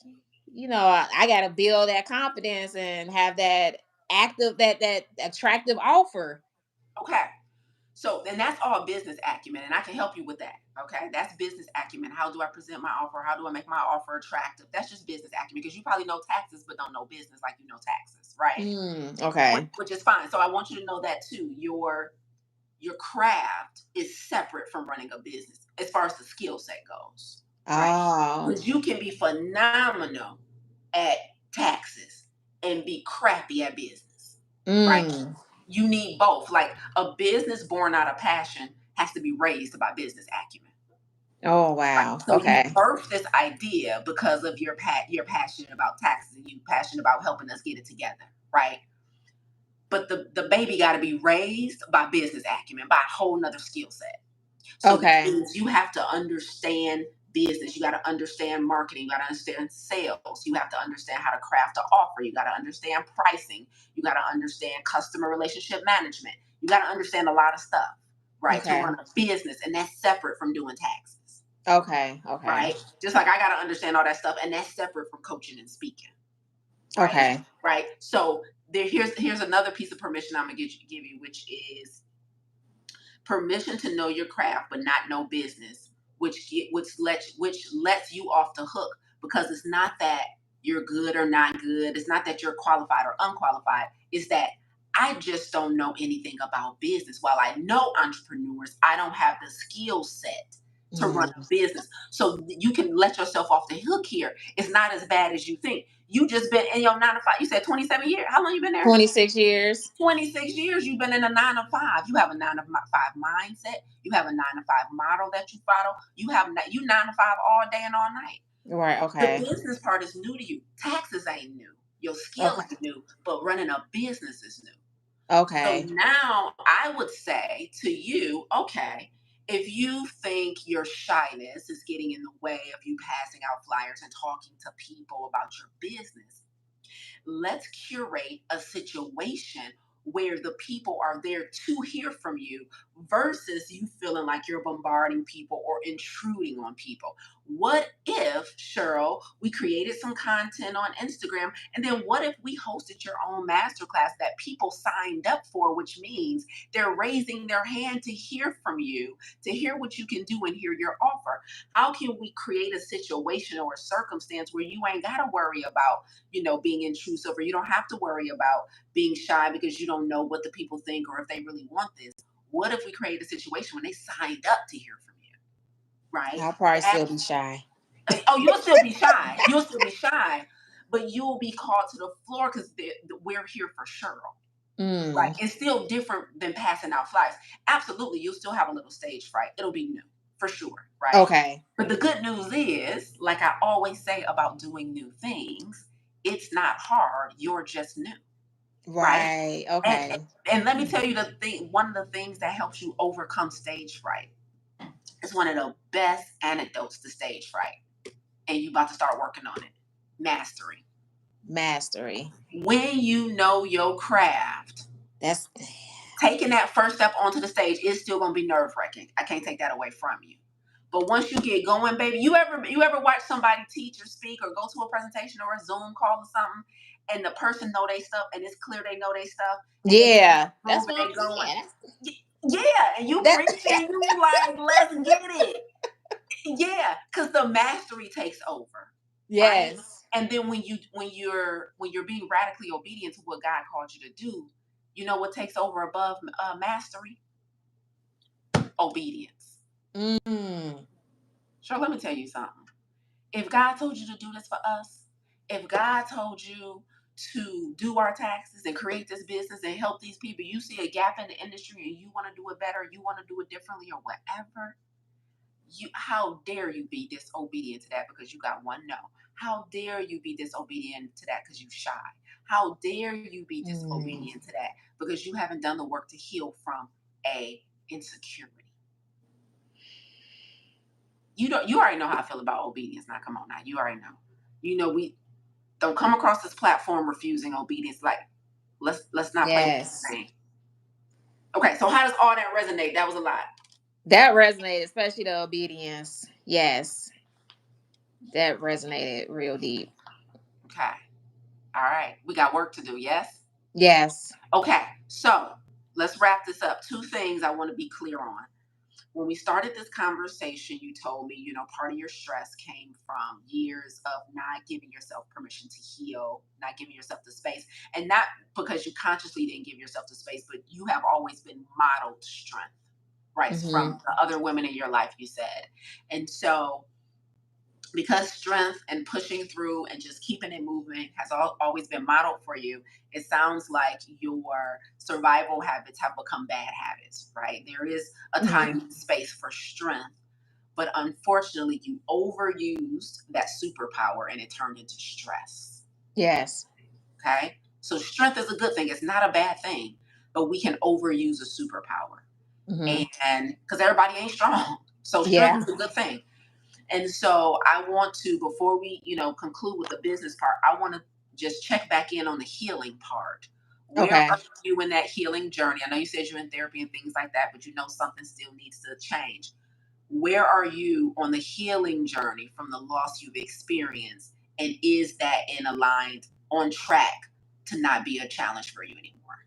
I gotta build that confidence and have that active that attractive offer. Okay. So then that's all business acumen, and I can help you with that. Okay, that's business acumen. How do I present my offer? How do I make my offer attractive? That's just business acumen because you probably know taxes but don't know business like you know taxes, right? Okay. Which is fine. So I want you to know that too. Your craft is separate from running a business as far as the skill set goes. right? Oh, Because you can be phenomenal at taxes and be crappy at business, right? mm. You need both. Like a business born out of passion has to be raised by business acumen. Oh, Right. wow. So you Okay. birthed this idea because of you're passionate about taxes and you passionate about helping us get it together, right? But the baby got to be raised by business acumen, by a whole nother skill set. So that Okay. means you have to understand business. You got to understand marketing. You got to understand sales. You have to understand how to craft an offer. You got to understand pricing. You got to understand customer relationship management. You got to understand a lot of stuff, right, to Okay. run a business, and that's separate from doing taxes, Okay. Okay. right? Just like I got to understand all that stuff, and that's separate from coaching and speaking, right? Okay. Right. So here's another piece of permission I'm gonna give you, which is permission to know your craft but not know business, which lets you off the hook, because it's not that you're good or not good, it's not that you're qualified or unqualified, it's that I just don't know anything about business. While I know entrepreneurs, I don't have the skill set to run Mm. a business. So you can let yourself off the hook here. It's not as bad as you think. You just been in your 9 to 5. You said 27 years. How long you been there? 26 years. 26 years you've been in a 9 to 5. You have a 9 to 5 mindset. You have a 9 to 5 model that you follow. You 9 to 5 all day and all night. Right. The Okay. business part is new to you. Taxes ain't new. Your skill Okay. ain't new, but running a business is new. So Okay. now I would say to you, okay, if you think your shyness is getting in the way of you passing out flyers and talking to people about your business, let's curate a situation where the people are there to hear from you versus you feeling like you're bombarding people or intruding on people. What if, Cheryl, we created some content on Instagram, and then what if we hosted your own masterclass that people signed up for, which means they're raising their hand to hear from you, to hear what you can do and hear your offer? How can we create a situation or a circumstance where you ain't got to worry about being intrusive, or you don't have to worry about being shy because you don't know what the people think or if they really want this? What if we create a situation when they signed up to hear from you, right? I'll probably That, still be shy. oh, you'll still be shy. You'll still be shy, but you'll be called to the floor because we're here for Cheryl. Right. Mm. It's still different than passing out flyers. Absolutely. You'll still have a little stage fright. It'll be new for sure. Right. Okay. But the good news is, like I always say about doing new things, it's not hard. You're just new. Right. Right. And, Okay. and let me tell you the thing, one of the things that helps you overcome stage fright is one of the best antidotes to stage fright. And you about to start working on it. Mastery. Mastery. When you know your craft, That's taking that first step onto the stage is still going to be nerve wracking. I can't take that away from you. But once you get going, baby, you ever watch somebody teach or speak or go to a presentation or a Zoom call or something, and the person know they stuff and it's clear they know they stuff, and they get in yeah. the room That's and what they going, yeah. yeah, and you That preaching, you like, let's get it, yeah, because the mastery takes over, right? yes. And then when you're being radically obedient to what God called you to do, you know what takes over above mastery? Obedience. Mm. Sure, let me tell you something. If God told you to do this for us, if God told you to do our taxes and create this business and help these people, you see a gap in the industry and you want to do it better, you want to do it differently or whatever, how dare you be disobedient to that because you got one no? How dare you be disobedient to that because you shy? How dare you be Mm. disobedient to that because you haven't done the work to heal from a insecurity? You already know how I feel about obedience. Now come on now. You already know. We don't come across this platform refusing obedience. Like, let's not play with this Yes. thing. Okay, so how does all that resonate? That was a lot. That resonated, especially the obedience. Yes. That resonated real deep. Okay. All right. We got work to do, yes? Yes. Okay, so let's wrap this up. Two things I want to be clear on. When we started this conversation, you told me, part of your stress came from years of not giving yourself permission to heal, not giving yourself the space, and not because you consciously didn't give yourself the space, but you have always been modeled strength, right? Mm-hmm. From the other women in your life, you said. And so because strength and pushing through and just keeping it moving has always been modeled for you, it sounds like your survival habits have become bad habits, right? There is a Hmm. time and space for strength, but unfortunately, you overused that superpower and it turned into stress. Yes. Okay. So, strength is a good thing, it's not a bad thing, but we can overuse a superpower. Hmm. And because everybody ain't strong. So, strength Yeah. is a good thing. And so I want to, before we, conclude with the business part, I want to just check back in on the healing part. Where Okay. are you in that healing journey? I know you said you're in therapy and things like that, but something still needs to change. Where are you on the healing journey from the loss you've experienced? And is that in aligned on track to not be a challenge for you anymore?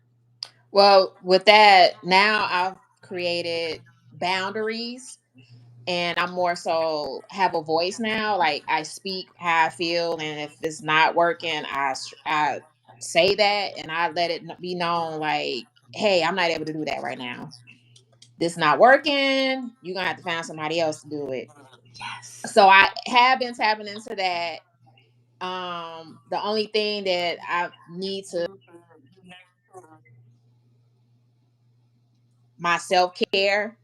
Well, with that, now I've created boundaries, and I'm more so have a voice now. Like, I speak how I feel, and if it's not working, I say that, and I let it be known, like, hey, I'm not able to do that right now. This not working. You're gonna have to find somebody else to do it. Yes. So I have been tapping into that. The only thing that I need to my self-care,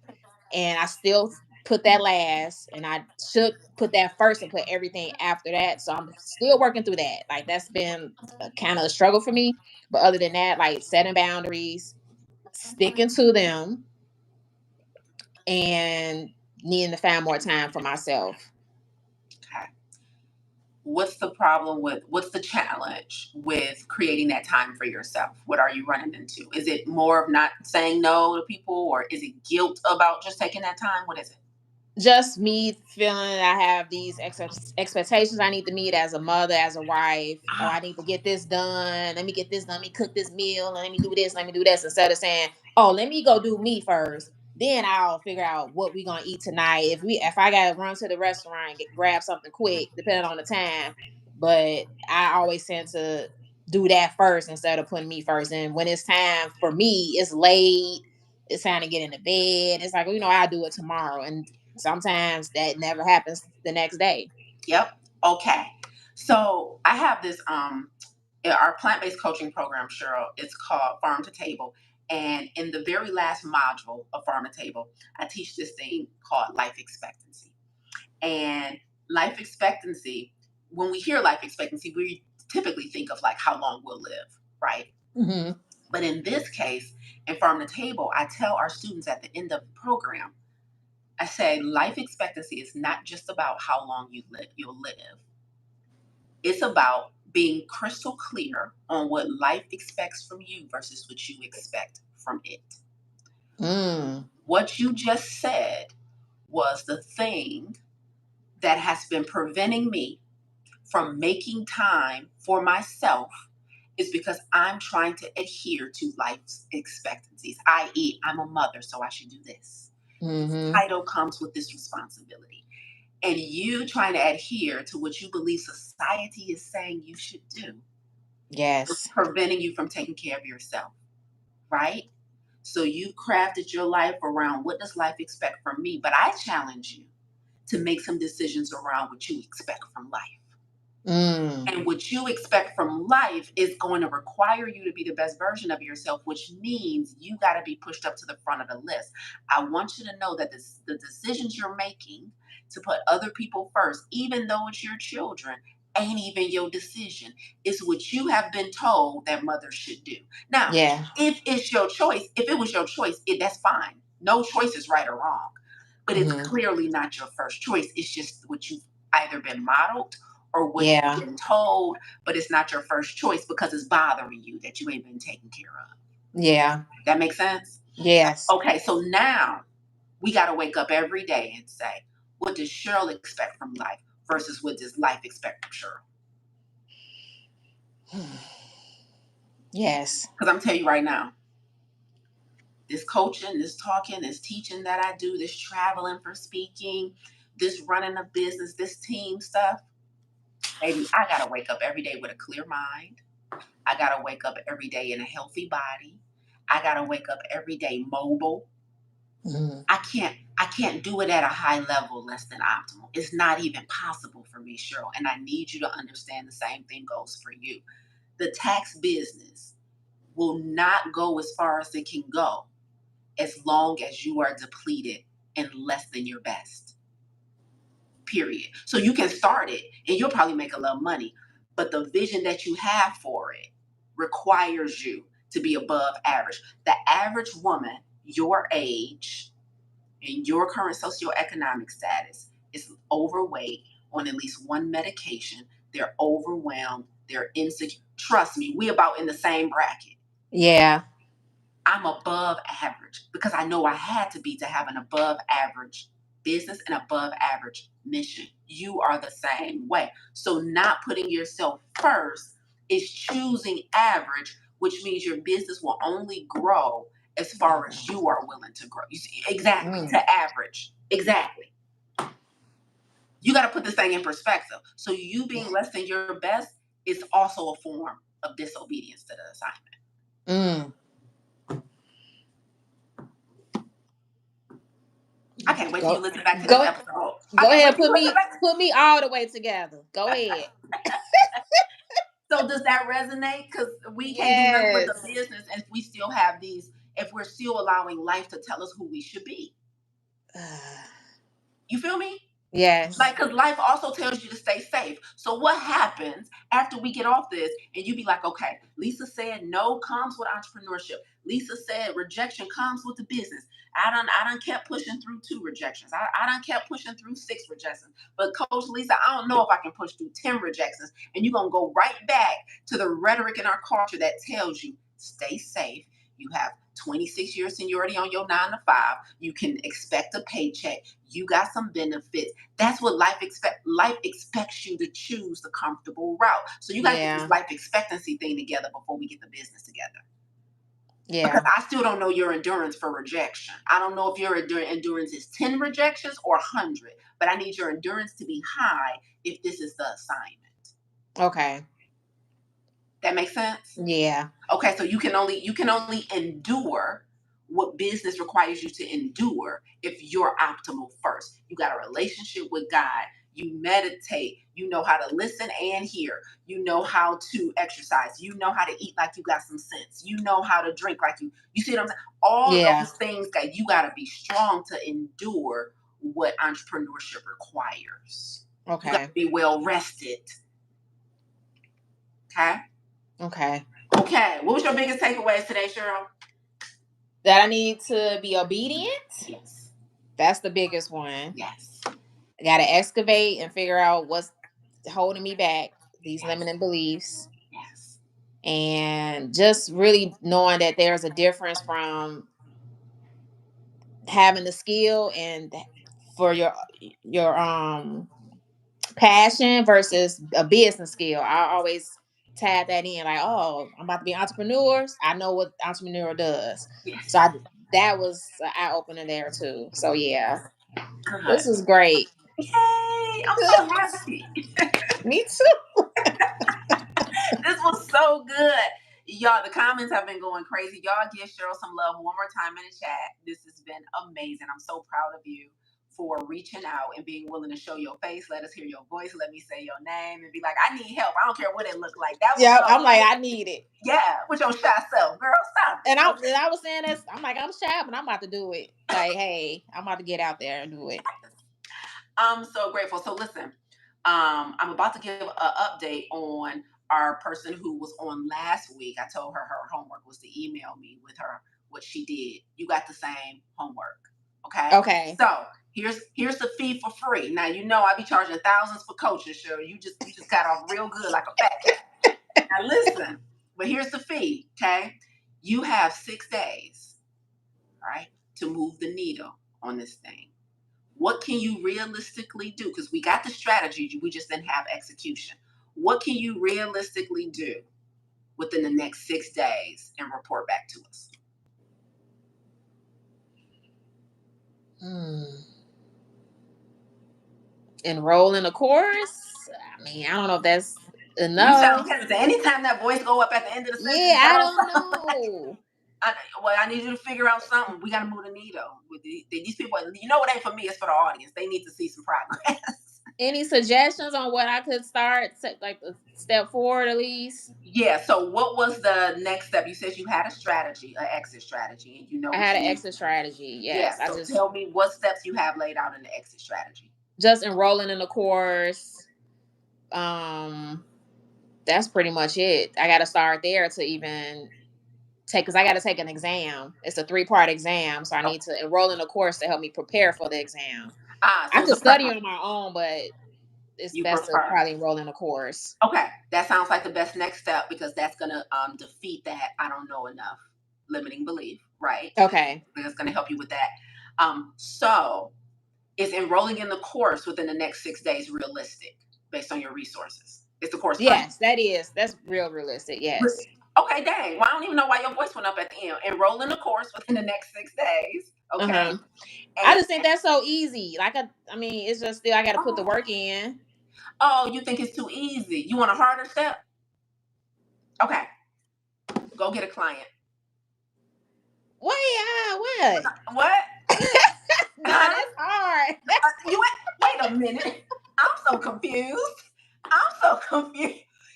and I still put that last, and I should put that first and put everything after that. So I'm still working through that. Like, that's been a kind of a struggle for me. But other than that, like, setting boundaries, sticking to them, and needing to find more time for myself. Okay. What's the challenge with creating that time for yourself? What are you running into? Is it more of not saying no to people, or is it guilt about just taking that time? What is it? Just me feeling I have these expectations I need to meet as a mother, as a wife. Oh, Ah, I need to get this done. Let me get this done. Let me cook this meal. And let me do this. Let me do this. Instead of saying, oh, let me go do me first. Then I'll figure out what we gonna eat tonight. If I gotta run to the restaurant and grab something quick, depending on the time. But I always tend to do that first instead of putting me first. And when it's time for me, it's late. It's time to get into bed. It's like, I'll do it tomorrow. And sometimes that never happens the next day. yep. Okay. So I have this in our plant-based coaching program, Cheryl. It's called Farm to Table. And in the very last module of Farm to Table, I teach this thing called life expectancy. And life expectancy, when we hear life expectancy, we typically think of like how long we'll live, right? Hmm. But in this case, in Farm to Table, I tell our students at the end of the program, I say life expectancy is not just about how long you'll live. It's about being crystal clear on what life expects from you versus what you expect from it. Mm. What you just said was the thing that has been preventing me from making time for myself, is because I'm trying to adhere to life's expectancies, i.e., I'm a mother, so I should do this. This Hmm. title comes with this responsibility. And you trying to adhere to what you believe society is saying you should do is Yes. preventing you from taking care of yourself, right? So you crafted your life around what does life expect from me? But I challenge you to make some decisions around what you expect from life. Mm. And what you expect from life is going to require you to be the best version of yourself, which means you got to be pushed up to the front of the list. I want you to know that the decisions you're making to put other people first, even though it's your children, ain't even your decision. It's what you have been told that mothers should do. Now, Yeah. if it was your choice, that's fine. No choice is right or wrong, but it's Hmm. clearly not your first choice. It's just what you've either been modeled or what Yeah. you've been told, but it's not your first choice because it's bothering you that you ain't been taken care of. Yeah. That makes sense? Yes. Okay, so now we got to wake up every day and say, what does Cheryl expect from life versus what does life expect from Cheryl? Yes. Because I'm telling you right now, this coaching, this talking, this teaching that I do, this traveling for speaking, this running a business, this team stuff, baby, I got to wake up every day with a clear mind. I got to wake up every day in a healthy body. I got to wake up every day mobile. Mm. I can't do it at a high level less than optimal. It's not even possible for me, Cheryl. And I need you to understand the same thing goes for you. The tax business will not go as far as it can go as long as you are depleted and less than your best. Period. So you can start it and you'll probably make a little money, but the vision that you have for it requires you to be above average. The average woman your age and your current socioeconomic status is overweight on at least one medication. They're overwhelmed. They're insecure. Trust me, we about in the same bracket. Yeah. I'm above average because I know I had to be to have an above average business and above average mission. You are the same way. So not putting yourself first is choosing average, which means your business will only grow as far as you are willing to grow. You see, exactly, to average. Exactly. You got to put this thing in perspective. So you being less than your best is also a form of disobedience to the assignment. I can't wait till you listen back to this episode. Go ahead, put me all the way together. Go ahead. So does that resonate? Because we can't do nothing with the business if we still have these, if we're still allowing life to tell us who we should be. You feel me? Yes. Like, because life also tells you to stay safe. So what happens after we get off this and you be like, okay, Lisa said no comes with entrepreneurship. Lisa said rejection comes with the business. I done kept pushing through 2 rejections. I done kept pushing through 6 rejections. But Coach Lisa, I don't know if I can push through 10 rejections. And you're going to go right back to the rhetoric in our culture that tells you stay safe. You have 26 years seniority on your 9 to 5. You can expect a paycheck. You got some benefits. That's what life expects you to choose the comfortable route. So you got to get this life expectancy thing together before we get the business together. Yeah. Because I still don't know your endurance for rejection. I don't know if your endurance is 10 rejections or 100, but I need your endurance to be high if this is the assignment. Okay. That makes sense? Yeah. Okay, so you can only endure what business requires you to endure if you're optimal first. You got a relationship with God. You meditate. You know how to listen and hear. You know how to exercise. You know how to eat like you got some sense. You know how to drink like you see what I'm saying? All those things that you got to be strong to endure what entrepreneurship requires. Okay. You got to be well rested. Okay? Okay. Okay. What was your biggest takeaways today, Cheryl? That I need to be obedient. Yes. That's the biggest one. Yes. I got to excavate and figure out what's holding me back, these limiting beliefs. Yes. And just really knowing that there's a difference from having the skill and for your passion versus a business skill. I always tag that in like, oh, I'm about to be entrepreneurs. I know what entrepreneur does. Yes. So that was an eye opener there too. So yeah, good. This is great. Yay! I'm so happy. Me too. This was so good. Y'all, the comments have been going crazy. Y'all give Cheryl some love one more time in the chat. This has been amazing. I'm so proud of you for reaching out and being willing to show your face. Let us hear your voice. Let me say your name and be like, I need help. I don't care what it looked like. That was I'm like, I need it. Yeah, with your shy self, girl. Stop. And I was saying this. I'm like, I'm shy, but I'm about to do it. Like, hey, I'm about to get out there and do it. I'm so grateful. So listen, I'm about to give an update on our person who was on last week. I told her homework was to email me with her what she did. You got the same homework. Okay. Okay. So here's the fee for free. Now you know I be charging thousands for coaching, sure. You just got off real good like a fat cat. Now listen, but here's the fee. Okay. You have 6 days, right, to move the needle on this thing. What can you realistically do? Because we got the strategy, we just didn't have execution. What can you realistically do within the next 6 days and report back to us? Enroll in a course? I mean, I don't know if that's enough. You sound hesitant. Anytime that voice go up at the end of the sentence, I don't know. I need you to figure out something. We got to move the needle. With these people, you know, it ain't for me. It's for the audience. They need to see some progress. Any suggestions on what I could start, like the step forward at least? Yeah. So, what was the next step? You said you had a strategy, an exit strategy, and you know I what had you an need. exit strategy. Yeah. Yes, I So, just tell me what steps you have laid out in the exit strategy. just enrolling in the course. Um, that's pretty much it. I got to start there to even take, because I got to take an exam. It's a 3-part exam, so I Oh, need to enroll in a course to help me prepare for the exam. I so it's could a study prep. on my own, but it's You best to prefer. probably enroll in a course. Okay, that sounds like the best next step because that's gonna defeat that I don't know enough limiting belief, right? Okay. It's gonna help you with that. So is enrolling in the course within the next 6 days realistic based on your resources? Is the course free? Yes, that's real realistic. Yes. Okay, dang. Well, I don't even know why your voice went up at the end. Enroll in the course within the next 6 days. Okay. Uh-huh. I And just think that's so easy. Like I mean, it's just still I got to put the oh, work in. oh, you think it's too easy? You want a harder step? Okay, go get a client. What? What? No, Huh? that's hard. Wait a minute. I'm so confused. I'm so confused.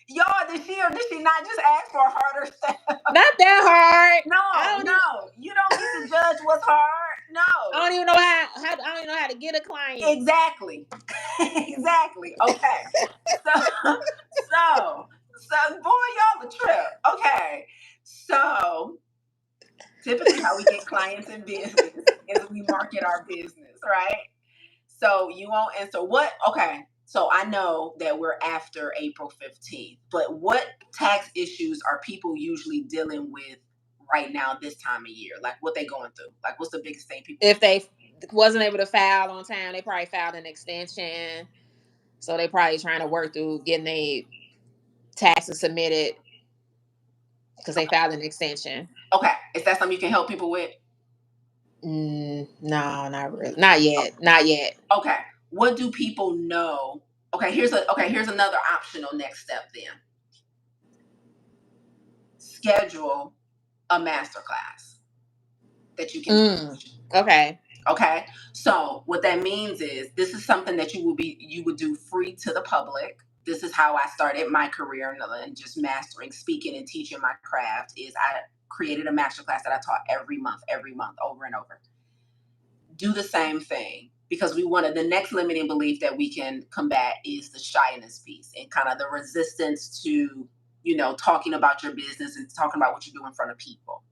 Y'all, did she or did she not just ask for a harder step? Not that hard. No, no. You don't get to judge what's hard. I No. don't even know how I don't even know how to get a client. Exactly. Exactly. Okay. So, boy, y'all the trip. Okay. So, typically, how we get clients in business is we market our business, right? So you won't answer what? Okay. So I know that we're after April 15th, but what tax issues are people usually dealing with right now this time of year? Like what they going through? Like what's the biggest thing people? If they wasn't able to file on time, they probably filed an extension. So they probably trying to work through getting their taxes submitted because they filed an extension. Okay. Is that something you can help people with? No, not really. Not yet. Not yet. Okay. What do people know? Okay, here's another optional next step then. Schedule a masterclass that you can teach. Okay. Okay. So what that means is this is something that you would do free to the public. This is how I started my career and just mastering speaking and teaching my craft is I created a masterclass that I taught every month, over and over. Do the same thing because we wanted the next limiting belief that we can combat is the shyness piece and kind of the resistance to, talking about your business and talking about what you do in front of people.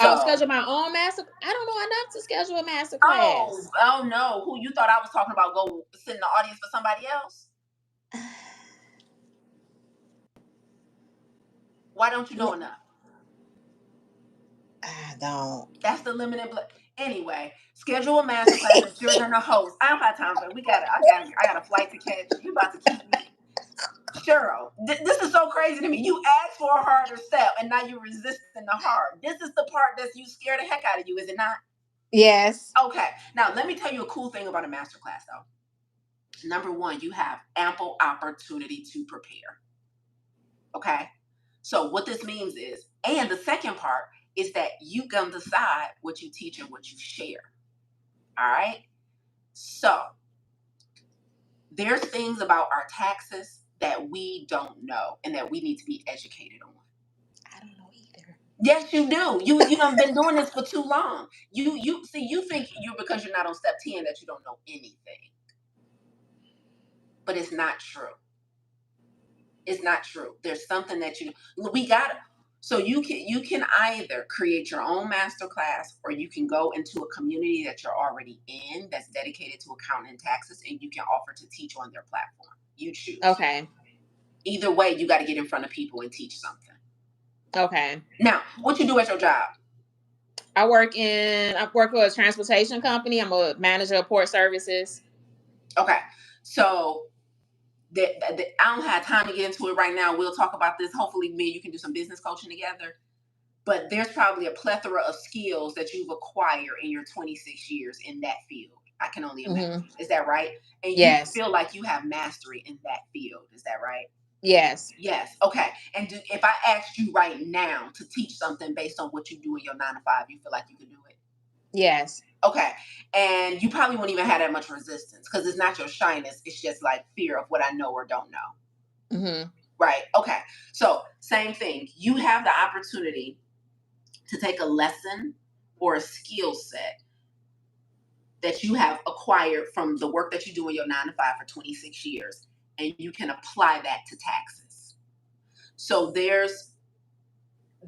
I'll So, schedule my own master. I don't know enough to schedule a master class. oh no. Who you thought I was talking about? Go sit in the audience for somebody else? Why don't you know enough? I don't. That's the limited. Anyway, schedule a master class that you're gonna host. I don't have time for it. I got a flight to catch. You about to keep me. Cheryl, this is so crazy to me. You asked for a harder step, and now you're resisting the hard. This is the part that's you scare the heck out of you, is it not? Yes. Okay. Now let me tell you a cool thing about a master class, though. Number one, you have ample opportunity to prepare. Okay. So what this means is, and the second part is that you can decide what you teach and what you share. All right. So there's things about our taxes that we don't know and that we need to be educated on. I don't know either. Yes, you do. You have been doing this for too long. You see, you think because you're not on step 10 that you don't know anything. But it's not true. It's not true. There's something that we got. So you can either create your own master class or you can go into a community that you're already in that's dedicated to accounting and taxes and you can offer to teach on their platform. You choose. Okay. Either way, you got to get in front of people and teach something. Okay. Now, what you do at your job? I work for a transportation company. I'm a manager of port services. Okay. So I don't have time to get into it right now. We'll talk about this. Hopefully, me and you can do some business coaching together. But there's probably a plethora of skills that you've acquired in your 26 years in that field. I can only imagine. Is that right? And you Yes. feel like you have mastery in that field. Is that right? Yes. Yes. Okay. And if I asked you right now to teach something based on what you do in your 9 to 5, you feel like you could do it? Yes. Okay. And you probably wouldn't even have that much resistance because it's not your shyness. It's just like fear of what I know or don't know. Mm-hmm. Right. Okay. So, same thing. You have the opportunity to take a lesson or a skill set that you have acquired from the work that you do in your 9 to 5 for 26 years, and you can apply that to taxes. So, there's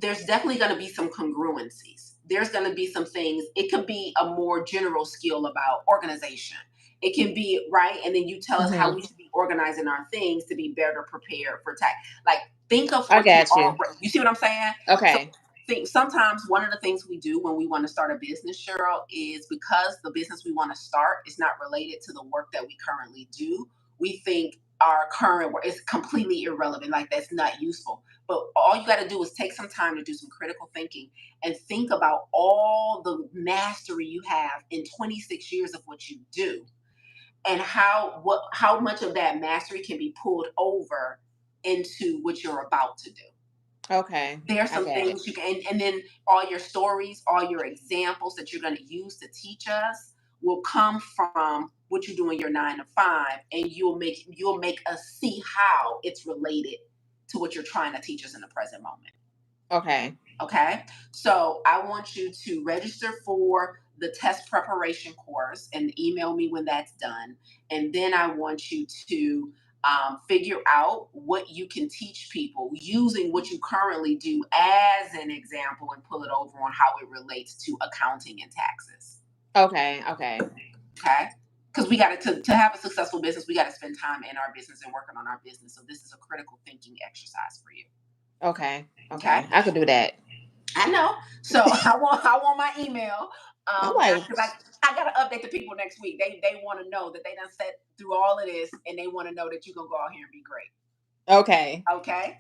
definitely going to be some congruencies. There's going to be some things. It could be a more general skill about organization. It can be right, and then you tell us how Mm-hmm. we should be organizing our things to be better prepared for tax. Like, think of I what you got you. already. You see what I'm saying? So Okay. think sometimes one of the things we do when we want to start a business, Cheryl, is because the business we want to start is not related to the work that we currently do. We think our current work is completely irrelevant, like that's not useful. But all you got to do is take some time to do some critical thinking and think about all the mastery you have in 26 years of what you do, and how much of that mastery can be pulled over into what you're about to do. Okay. There's I some got it. things you can, and then all your stories, all your examples that you're going to use to teach us will come from what you do in your 9 to 5, and you'll make us see how it's related to what you're trying to teach us in the present moment. Okay. Okay. So I want you to register for the test preparation course and email me when that's done. And then I want you to figure out what you can teach people using what you currently do as an example and pull it over on how it relates to accounting and taxes. Okay. Okay. Okay. Because we got to have a successful business, we got to spend time in our business and working on our business. So this is a critical thinking exercise for you. Okay. Okay. Okay. I could do that. I know. So I want my email. I'm like, Because I gotta update the people next week. They want to know that they done set through all of this, and they want to know that you're gonna go out here and be great. okay. Okay.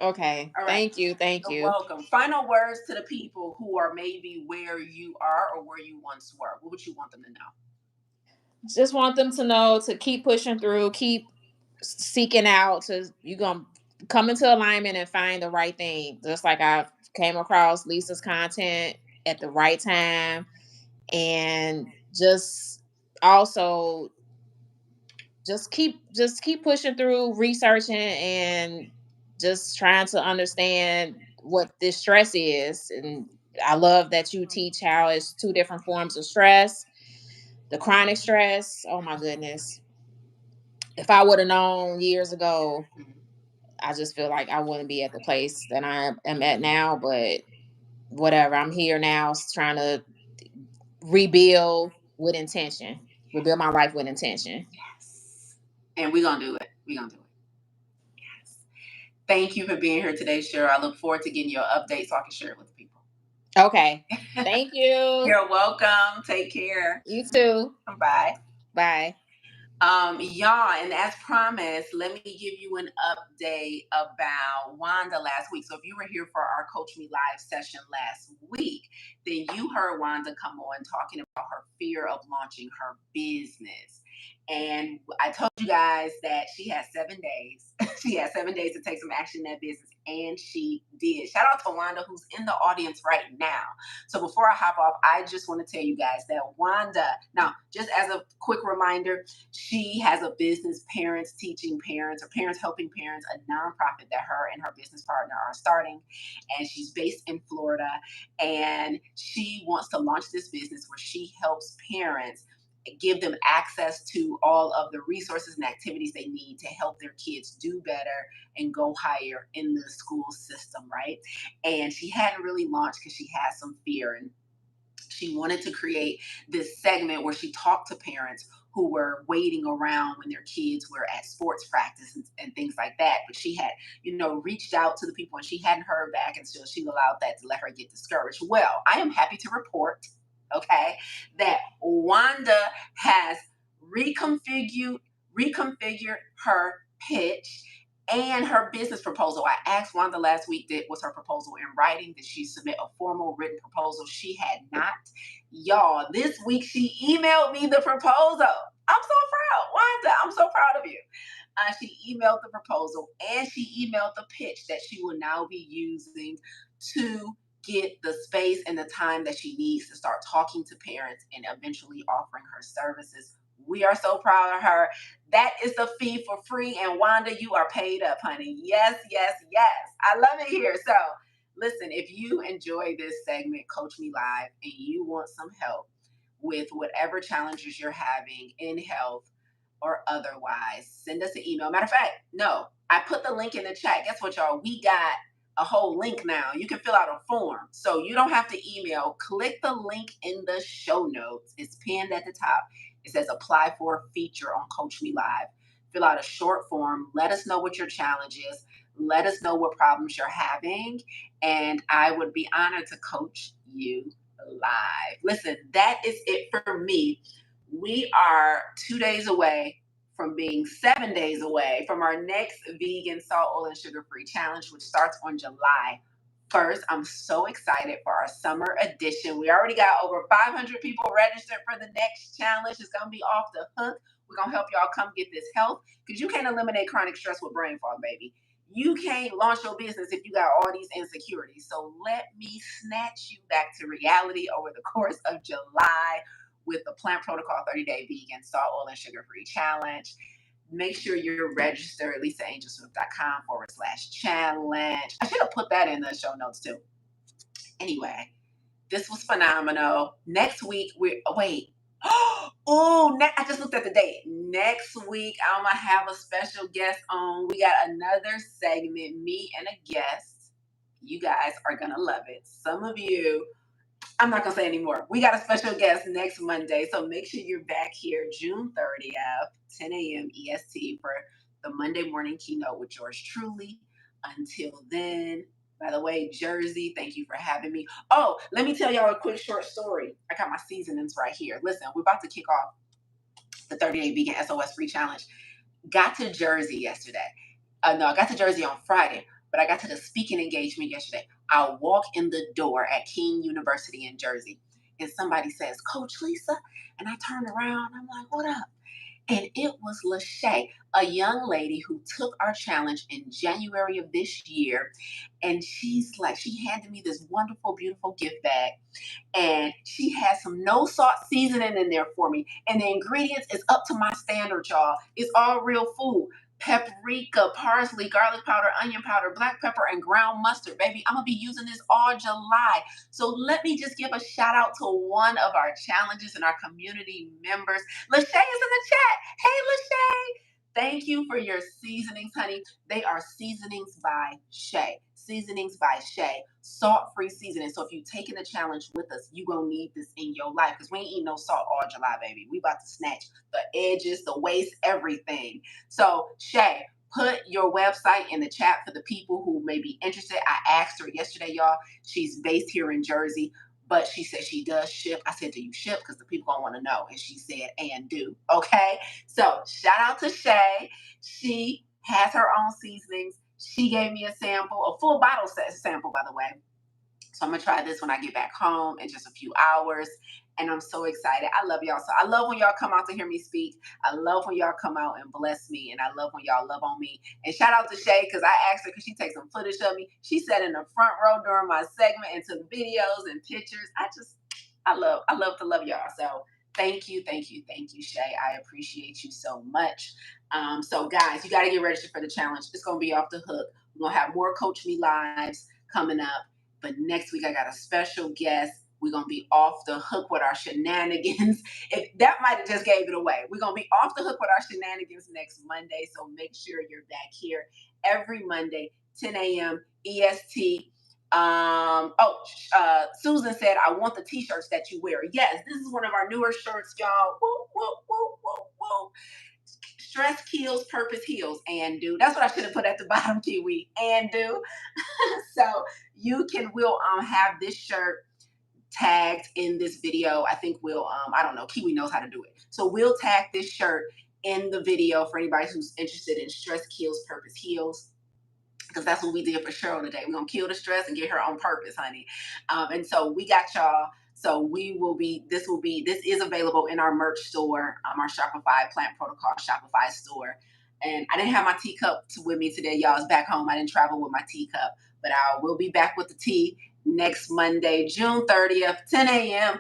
Okay. All right. Thank you. Thank You're you. welcome. Final words to the people who are maybe where you are or where you once were. What would you want them to know? Just want them to know to keep pushing through, keep seeking out to you gonna come into alignment and find the right thing. Just like I came across Lisa's content at the right time, and just also just keep pushing through, researching, and just trying to understand what this stress is. And I love that you teach how it's two different forms of stress. The chronic stress, oh my goodness. If I would have known years ago, Mhm. I just feel like I wouldn't be at the place that I am at now. But whatever, I'm here now, trying to rebuild with intention, rebuild my life with intention. Yes. And we're gonna do it. We're gonna do it. Yes. Thank you for being here today, Cheryl. I look forward to getting your update so I can share it with the people. Okay. Thank you. You're welcome. Take care. You too. Bye. Bye. Y'all, and as promised, let me give you an update about Wanda last week. So if you were here for our Coach Me Live session last week, then you heard Wanda come on talking about her fear of launching her business. And I told you guys that she had 7 days. She had 7 days to take some action in that business, and she did. Shout out to Wanda, who's in the audience right now. So before I hop off, I just want to tell you guys that Wanda, now, just as a quick reminder, she has a business, Parents Teaching Parents, or Parents Helping Parents, a nonprofit that her and her business partner are starting. And she's based in Florida. And she wants to launch this business where she helps parents give them access to all of the resources and activities they need to help their kids do better and go higher in the school system, right? And she hadn't really launched because she had some fear. And she wanted to create this segment where she talked to parents who were waiting around when their kids were at sports practice and things like that. But she had, reached out to the people and she hadn't heard back. And so she allowed that to let her get discouraged. Well, I am happy to report, okay, that Wanda has reconfigured her pitch and her business proposal. I asked Wanda last week, was her proposal in writing? Did she submit a formal written proposal? She had not. Y'all, this week she emailed me the proposal. I'm so proud. Wanda, I'm so proud of you. She emailed the proposal and she emailed the pitch that she will now be using to get the space and the time that she needs to start talking to parents and eventually offering her services. We are so proud of her. That is the fee for free. And Wanda, you are paid up, honey. Yes, yes, yes. I love it here. So, listen, if you enjoy this segment, Coach Me Live, and you want some help with whatever challenges you're having in health or otherwise, send us an email. Matter of fact, no, I put the link in the chat. Guess what, y'all? We got a whole link now. You can fill out a form. So you don't have to email. Click the link in the show notes. It's pinned at the top. It says apply for a feature on Coach Me Live. Fill out a short form. Let us know what your challenge is. Let us know what problems you're having. And I would be honored to coach you live. Listen, that is it for me. We are 2 days away from being 7 days away from our next vegan salt, oil, and sugar-free challenge, which starts on July 1st. I'm so excited for our summer edition. We already got over 500 people registered for the next challenge. It's going to be off the hook. We're going to help y'all come get this health because you can't eliminate chronic stress with brain fog, baby. You can't launch your business if you got all these insecurities. So let me snatch you back to reality over the course of July with the Plant Protocol 30-day vegan salt, oil, and sugar-free challenge. Make sure you're registered at lisaangelswift.com/challenge. I should have put that in the show notes too. Anyway, this was phenomenal. Next week, wait. Oh, I just looked at the date. Next week, I'm going to have a special guest on. We got another segment, me and a guest. You guys are going to love it. Some of you, I'm not going to say anymore. We got a special guest next Monday. So make sure you're back here June 30th, 10 a.m. EST for the Monday morning keynote with yours truly. Until then, by the way, Jersey, thank you for having me. Oh, let me tell y'all a quick short story. I got my seasonings right here. Listen, we're about to kick off the 30-day vegan SOS free challenge. Got to Jersey yesterday. No, I got to Jersey on Friday, but I got to the speaking engagement yesterday. I walk in the door at King University in Jersey, and somebody says, Coach Lisa, and I turn around. I'm like, what up? And it was Lachey, a young lady who took our challenge in January of this year. And she handed me this wonderful, beautiful gift bag. And she has some no salt seasoning in there for me. And the ingredients is up to my standard, y'all. It's all real food. Paprika, parsley, garlic powder, onion powder, black pepper, and ground mustard. Baby, I'm going to be using this all July. So let me just give a shout out to one of our challenges and our community members. Lachey is in the chat. Hey, Lachey. Thank you for your seasonings, honey. They are seasonings by Shay. Seasonings by Shay. Salt-free seasoning. So if you're taking the challenge with us, you're going to need this in your life because we ain't eating no salt all July, baby. We about to snatch the edges, the waist, everything. So, Shay, put your website in the chat for the people who may be interested. I asked her yesterday, y'all. She's based here in Jersey, but she said she does ship. I said, do you ship? Because the people don't want to know. And she said, and do. Okay? So, shout out to Shay. She has her own seasonings. She gave me a sample, a full bottle sample, by the way. So I'm going to try this when I get back home in just a few hours. And I'm so excited. I love y'all. So I love when y'all come out to hear me speak. I love when y'all come out and bless me. And I love when y'all love on me. And shout out to Shay because I asked her because she takes some footage of me. She sat in the front row during my segment and took videos and pictures. I love to love y'all. So thank you, Shay. I appreciate you so much. So guys, you got to get registered for the challenge. It's going to be off the hook. We're going to have more Coach Me Lives coming up. But next week, I got a special guest. We're going to be off the hook with our shenanigans. That might have just gave it away. We're going to be off the hook with our shenanigans next Monday. So make sure you're back here every Monday, 10 a.m. EST. Susan said, I want the t-shirts that you wear. Yes, this is one of our newer shirts, y'all. Woo, woo, woo, woo, woo. Stress kills, purpose heals, and do. That's what I should have put at the bottom, Kiwi, and do. So we'll have this shirt tagged in this video. I think I don't know, Kiwi knows how to do it. So we'll tag this shirt in the video for anybody who's interested in Stress Kills, Purpose Heals. Because that's what we did for Cheryl today. We're going to kill the stress and get her on purpose, honey. And so we got y'all. So this is available in our merch store, our Shopify Plant Protocol Shopify store. And I didn't have my teacup with me today, y'all. It's back home. I didn't travel with my teacup, but I will be back with the tea next Monday, June 30th, 10 a.m.